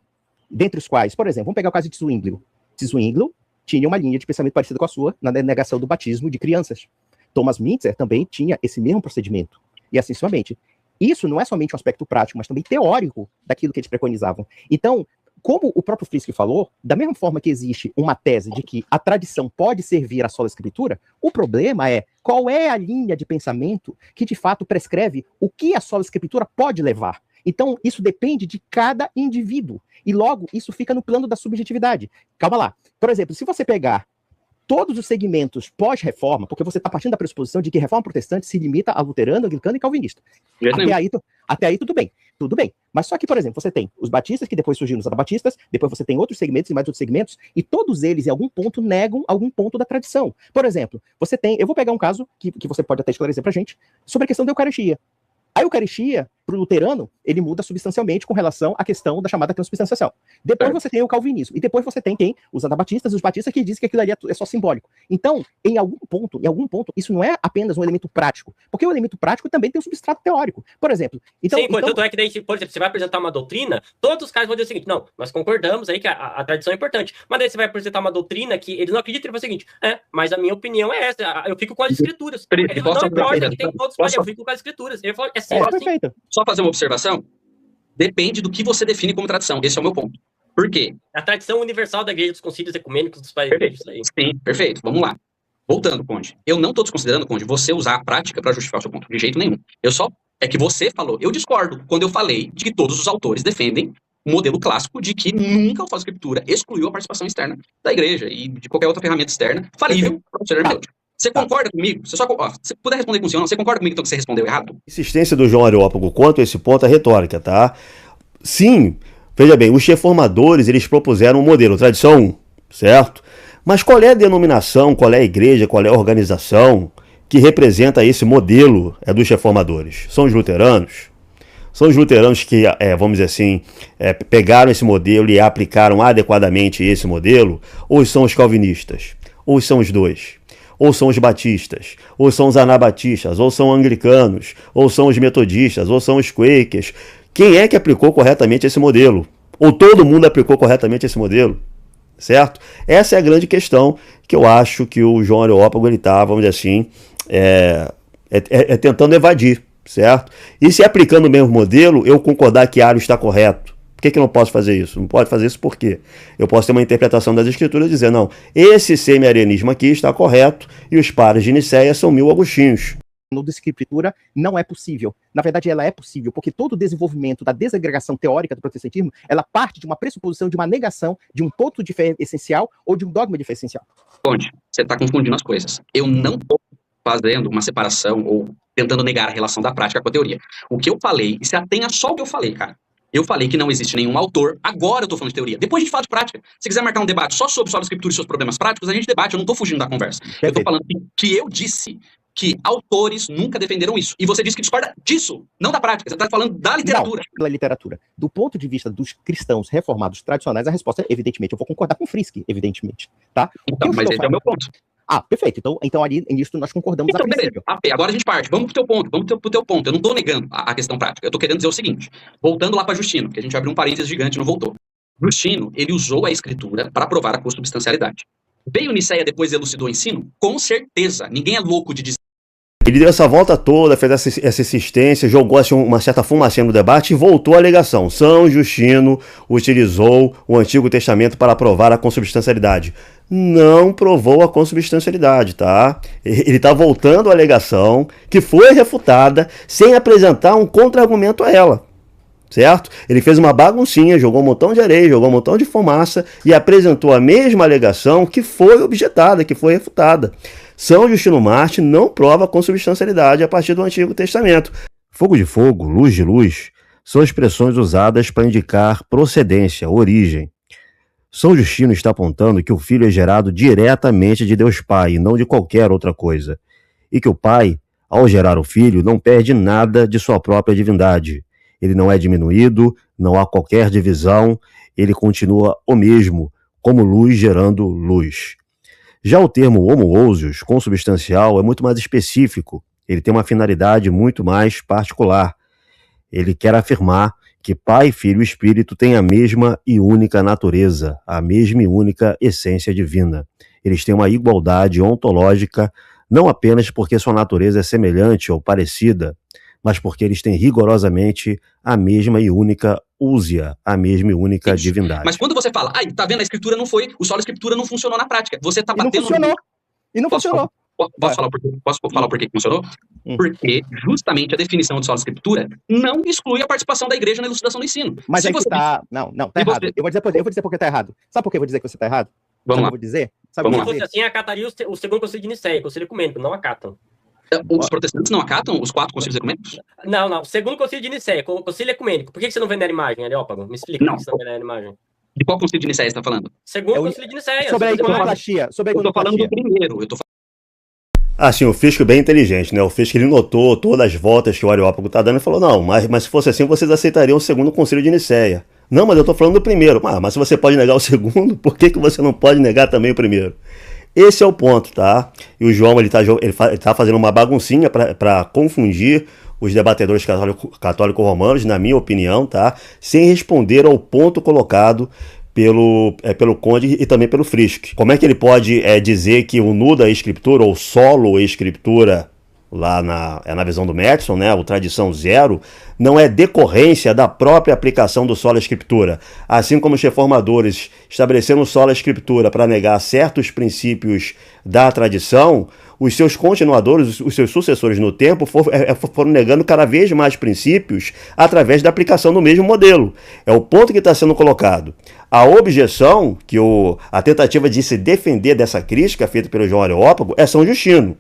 Speaker 4: Dentre os quais, por exemplo, vamos pegar o caso de Zwinglio. Zwinglio tinha uma linha de pensamento parecida com a sua na negação do batismo de crianças. Thomas Mintzer também tinha esse mesmo procedimento. E assim sucessivamente. Isso não é somente um aspecto prático, mas também teórico daquilo que eles preconizavam. Então, como o próprio Frisch falou, da mesma forma que existe uma tese de que a tradição pode servir à sola escritura, o problema é qual é a linha de pensamento que de fato prescreve o que a sola escritura pode levar. Então, isso depende de cada indivíduo. E logo, isso fica no plano da subjetividade. Calma lá. Por exemplo, se você pegar todos os segmentos pós-reforma, porque você está partindo da pressuposição de que reforma protestante se limita a luterano, anglicano e calvinista. Até aí tudo bem. Tudo bem. Mas só que, por exemplo, você tem os batistas, que depois surgiram os anabatistas, depois você tem outros segmentos e mais outros segmentos, e todos eles, em algum ponto, negam algum ponto da tradição. Por exemplo, você tem... Eu vou pegar um caso que você pode até esclarecer pra gente, sobre a questão da Eucaristia. A Eucaristia, para o luterano, ele muda substancialmente com relação à questão da chamada transubstanciação. Depois você tem o calvinismo. E depois você tem quem? Os anabatistas, os batistas, que dizem que aquilo ali é só simbólico. Então, em algum ponto, isso não é apenas um elemento prático. Porque o elemento prático também tem um substrato teórico. Por exemplo... Então,
Speaker 2: tanto é que daí, por exemplo, você vai apresentar uma doutrina, todos os caras vão dizer o seguinte, não, nós concordamos aí que a tradição é importante. Mas daí você vai apresentar uma doutrina que eles não acreditam e vai o seguinte, mas a minha opinião é essa, eu fico com as escrituras. Ele não importa, que tem todos, mas eu fico com as escrituras. Ele falou,
Speaker 4: perfeito.
Speaker 3: Só fazer uma observação? Depende do que você define como tradição. Esse é o meu ponto. Por quê?
Speaker 2: A tradição universal da Igreja dos Concílios Ecumênicos dos Países.
Speaker 3: Sim, perfeito. Vamos lá. Voltando, Conde. Eu não estou desconsiderando, Conde, você usar a prática para justificar o seu ponto. De jeito nenhum. É que você falou. Eu discordo quando eu falei de que todos os autores defendem o modelo clássico de que nunca o Solo Escritura excluiu a participação externa da Igreja e de qualquer outra ferramenta externa falível para o ser hermenêutico. Você concorda comigo? Se puder responder com sim ou não, você concorda comigo então que você respondeu errado?
Speaker 1: A insistência do João Areópago quanto a esse ponto é retórica, tá? Sim, veja bem, os reformadores, eles propuseram um modelo, tradição 1, certo? Mas qual é a denominação, qual é a igreja, qual é a organização que representa esse modelo dos reformadores? São os luteranos? São os luteranos que, vamos dizer assim, pegaram esse modelo e aplicaram adequadamente esse modelo? Ou são os calvinistas? Ou são os dois? Ou são os batistas? Ou são os anabatistas? Ou são anglicanos? Ou são os metodistas? Ou são os quakers? Quem é que aplicou corretamente esse modelo? Ou todo mundo aplicou corretamente esse modelo? Certo? Essa é a grande questão que eu acho que o João Areópago ele está, vamos dizer assim, tentando evadir, certo? E se aplicando o mesmo modelo, eu concordar que Ario está correto. Por que eu não posso fazer isso? Não pode fazer isso por quê? Eu posso ter uma interpretação das escrituras e dizer, não, esse semi-arianismo aqui está correto e os pares de Nicéia são 1000 agostinhos.
Speaker 4: No da escritura não é possível. Na verdade, ela é possível, porque todo o desenvolvimento da desagregação teórica do protestantismo, ela parte de uma pressuposição, de uma negação de um ponto de fé essencial ou de um dogma de fé essencial.
Speaker 3: Onde? Você está confundindo as coisas. Eu não estou fazendo uma separação ou tentando negar a relação da prática com a teoria. O que eu falei, e se atenha só ao que eu falei, cara. Eu falei que não existe nenhum autor, agora eu tô falando de teoria. Depois a gente fala de prática. Se quiser marcar um debate só sobre a escritura e seus problemas práticos, a gente debate, eu não tô fugindo da conversa.
Speaker 4: Perfeito.
Speaker 3: Eu tô falando que eu disse que autores nunca defenderam isso. E você disse que discorda disso, não da prática. Você tá falando da literatura.
Speaker 4: Não, da literatura. Do ponto de vista dos cristãos reformados tradicionais, a resposta é, evidentemente, eu vou concordar com Frisch, evidentemente. Tá?
Speaker 3: Então, mas esse é o meu ponto.
Speaker 4: Ah, perfeito. Então ali, nisso, nós concordamos
Speaker 3: então,
Speaker 4: a princípio.
Speaker 3: Beleza. Agora a gente parte. Vamos pro teu ponto. Eu não tô negando a questão prática. Eu tô querendo dizer o seguinte. Voltando lá para Justino, que a gente abriu um parênteses gigante e não voltou. Justino, ele usou a escritura para provar a consubstancialidade. Veio Nicéia depois elucidou o ensino? Com certeza. Ninguém é louco de dizer.
Speaker 1: Ele deu essa volta toda, fez essa insistência, jogou assim, uma certa fumacinha no debate e voltou à alegação. São Justino utilizou o Antigo Testamento para provar a consubstancialidade. Não provou a consubstancialidade, tá? Ele está voltando à alegação que foi refutada sem apresentar um contra-argumento a ela. Certo? Ele fez uma baguncinha, jogou um montão de areia, jogou um montão de fumaça e apresentou a mesma alegação que foi objetada, que foi refutada. São Justino Marte não prova a consubstancialidade a partir do Antigo Testamento. Fogo de fogo, luz de luz, são expressões usadas para indicar procedência, origem. São Justino está apontando que o Filho é gerado diretamente de Deus Pai e não de qualquer outra coisa. E que o Pai, ao gerar o Filho, não perde nada de sua própria divindade. Ele não é diminuído, não há qualquer divisão, ele continua o mesmo, como luz gerando luz. Já o termo homoousios, consubstancial, é muito mais específico. Ele tem uma finalidade muito mais particular. Ele quer afirmar que Pai, Filho e Espírito têm a mesma e única natureza, a mesma e única essência divina. Eles têm uma igualdade ontológica, não apenas porque sua natureza é semelhante ou parecida, mas porque eles têm rigorosamente a mesma e única úsia, a mesma e única divindade.
Speaker 3: Mas quando você fala, tá vendo, a escritura não foi, o solo escritura não funcionou na prática. Você tá batendo...
Speaker 4: E não funcionou.
Speaker 3: Posso falar por que funcionou? Porque justamente a definição de solo escritura não exclui a participação da igreja na elucidação do ensino.
Speaker 4: Mas aí você tá... Não, tá errado. Eu vou dizer por que tá errado. Sabe por que eu vou dizer que você tá errado?
Speaker 3: Vamos lá.
Speaker 4: Eu vou dizer?
Speaker 2: Se fosse assim, acataria o segundo concílio de Nicéia, o concílio ecumênico, não acatam.
Speaker 3: Os protestantes não acatam os 4 concílios ecumênicos?
Speaker 2: Não. Segundo concílio de Nicéia, concílio ecumênico. Por que você não venera a imagem, Areópago? Me explica por que você não venera a imagem.
Speaker 3: De qual concílio de Nicéia você está falando?
Speaker 2: Segundo concílio de Nicéia.
Speaker 4: Sobre a iconoclastia.
Speaker 3: Eu tô falando do primeiro.
Speaker 1: Sim, o Fisco é bem inteligente, né? O Fisco ele notou todas as voltas que o Areópago está dando e falou, não, mas se fosse assim, vocês aceitariam o segundo concílio de Nicéia. Não, mas eu estou falando do primeiro. Mas se você pode negar o segundo, por que você não pode negar também o primeiro? Esse é o ponto, tá? E o João, ele tá fazendo uma baguncinha para confundir os debatedores católico-romanos, na minha opinião, tá? Sem responder ao ponto colocado pelo Conde e também pelo Frisch. Como é que ele pode dizer que o nuda escritura ou solo escritura, lá na visão do Metson, né, o tradição zero, não é decorrência da própria aplicação do sola escritura, assim como os reformadores estabeleceram o sola escritura para negar certos princípios da tradição, os seus continuadores, os seus sucessores no tempo foram negando cada vez mais princípios através da aplicação do mesmo modelo. É o ponto que está sendo colocado. A objeção, a tentativa de se defender dessa crítica feita pelo João Areópago é São Justino.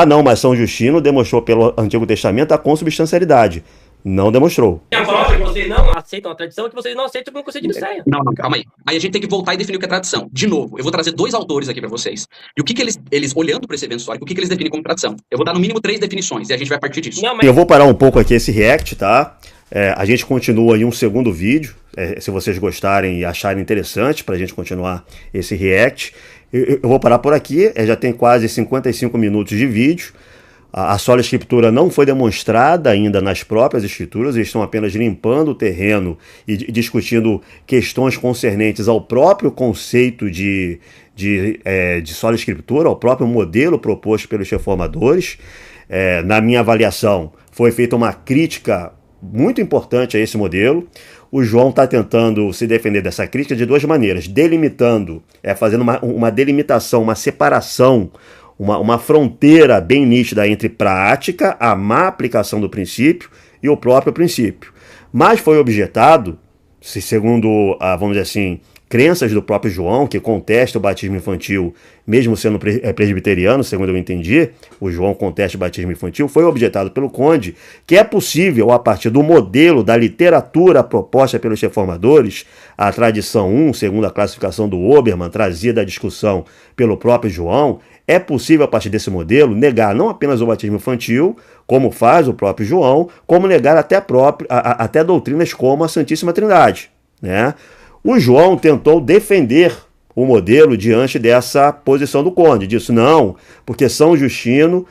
Speaker 1: Não, mas São Justino demonstrou pelo Antigo Testamento a consubstancialidade. Não demonstrou.
Speaker 2: E a prova que vocês não aceitam a tradição é que vocês não aceitam o concílio de Nicéia.
Speaker 3: Não, calma aí. Aí a gente tem que voltar e definir o que é tradição. De novo, eu vou trazer 2 autores aqui para vocês. E o que eles olhando para esse evento histórico, o que eles definem como tradição? Eu vou dar no mínimo 3 definições e a gente vai partir disso.
Speaker 1: Eu vou parar um pouco aqui esse react, tá? A gente continua em um segundo vídeo, se vocês gostarem e acharem interessante, para a gente continuar esse react. Eu vou parar por aqui, já tem quase 55 minutos de vídeo. A sola escritura não foi demonstrada ainda nas próprias escrituras, eles estão apenas limpando o terreno e discutindo questões concernentes ao próprio conceito de sola escritura, ao próprio modelo proposto pelos reformadores. Na minha avaliação, foi feita uma crítica muito importante a esse modelo. O João está tentando se defender dessa crítica de duas maneiras, delimitando, fazendo uma delimitação, uma separação, uma fronteira bem nítida entre prática, a má aplicação do princípio e o próprio princípio. Mas foi objetado, segundo, vamos dizer assim, crenças do próprio João, que contesta o batismo infantil, mesmo sendo presbiteriano, segundo eu entendi, o João contesta o batismo infantil, foi objetado pelo Conde que é possível, a partir do modelo da literatura proposta pelos reformadores, a tradição 1, segundo a classificação do Obermann, trazida à discussão pelo próprio João, é possível, a partir desse modelo, negar não apenas o batismo infantil, como faz o próprio João, como negar até doutrinas como a Santíssima Trindade, né? O João tentou defender o modelo diante dessa posição do Conde. Disse não, porque São Justino,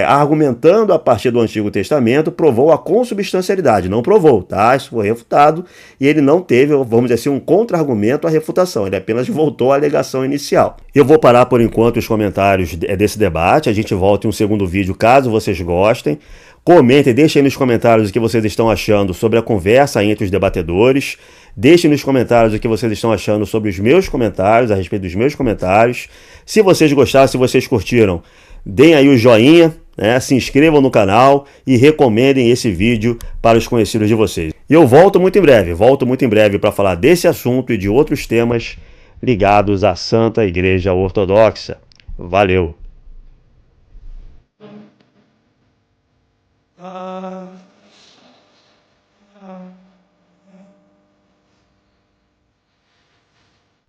Speaker 1: argumentando a partir do Antigo Testamento, provou a consubstancialidade. Não provou, tá? Isso foi refutado e ele não teve, vamos dizer assim, um contra-argumento à refutação. Ele apenas voltou à alegação inicial. Eu vou parar por enquanto os comentários desse debate. A gente volta em um segundo vídeo, caso vocês gostem. Comentem, deixem nos comentários o que vocês estão achando sobre a conversa entre os debatedores. Deixem nos comentários o que vocês estão achando sobre os meus comentários, a respeito dos meus comentários. Se vocês gostaram, se vocês curtiram, deem aí o joinha, né? Se inscrevam no canal e recomendem esse vídeo para os conhecidos de vocês. E eu volto muito em breve para falar desse assunto e de outros temas ligados à Santa Igreja Ortodoxa. Valeu!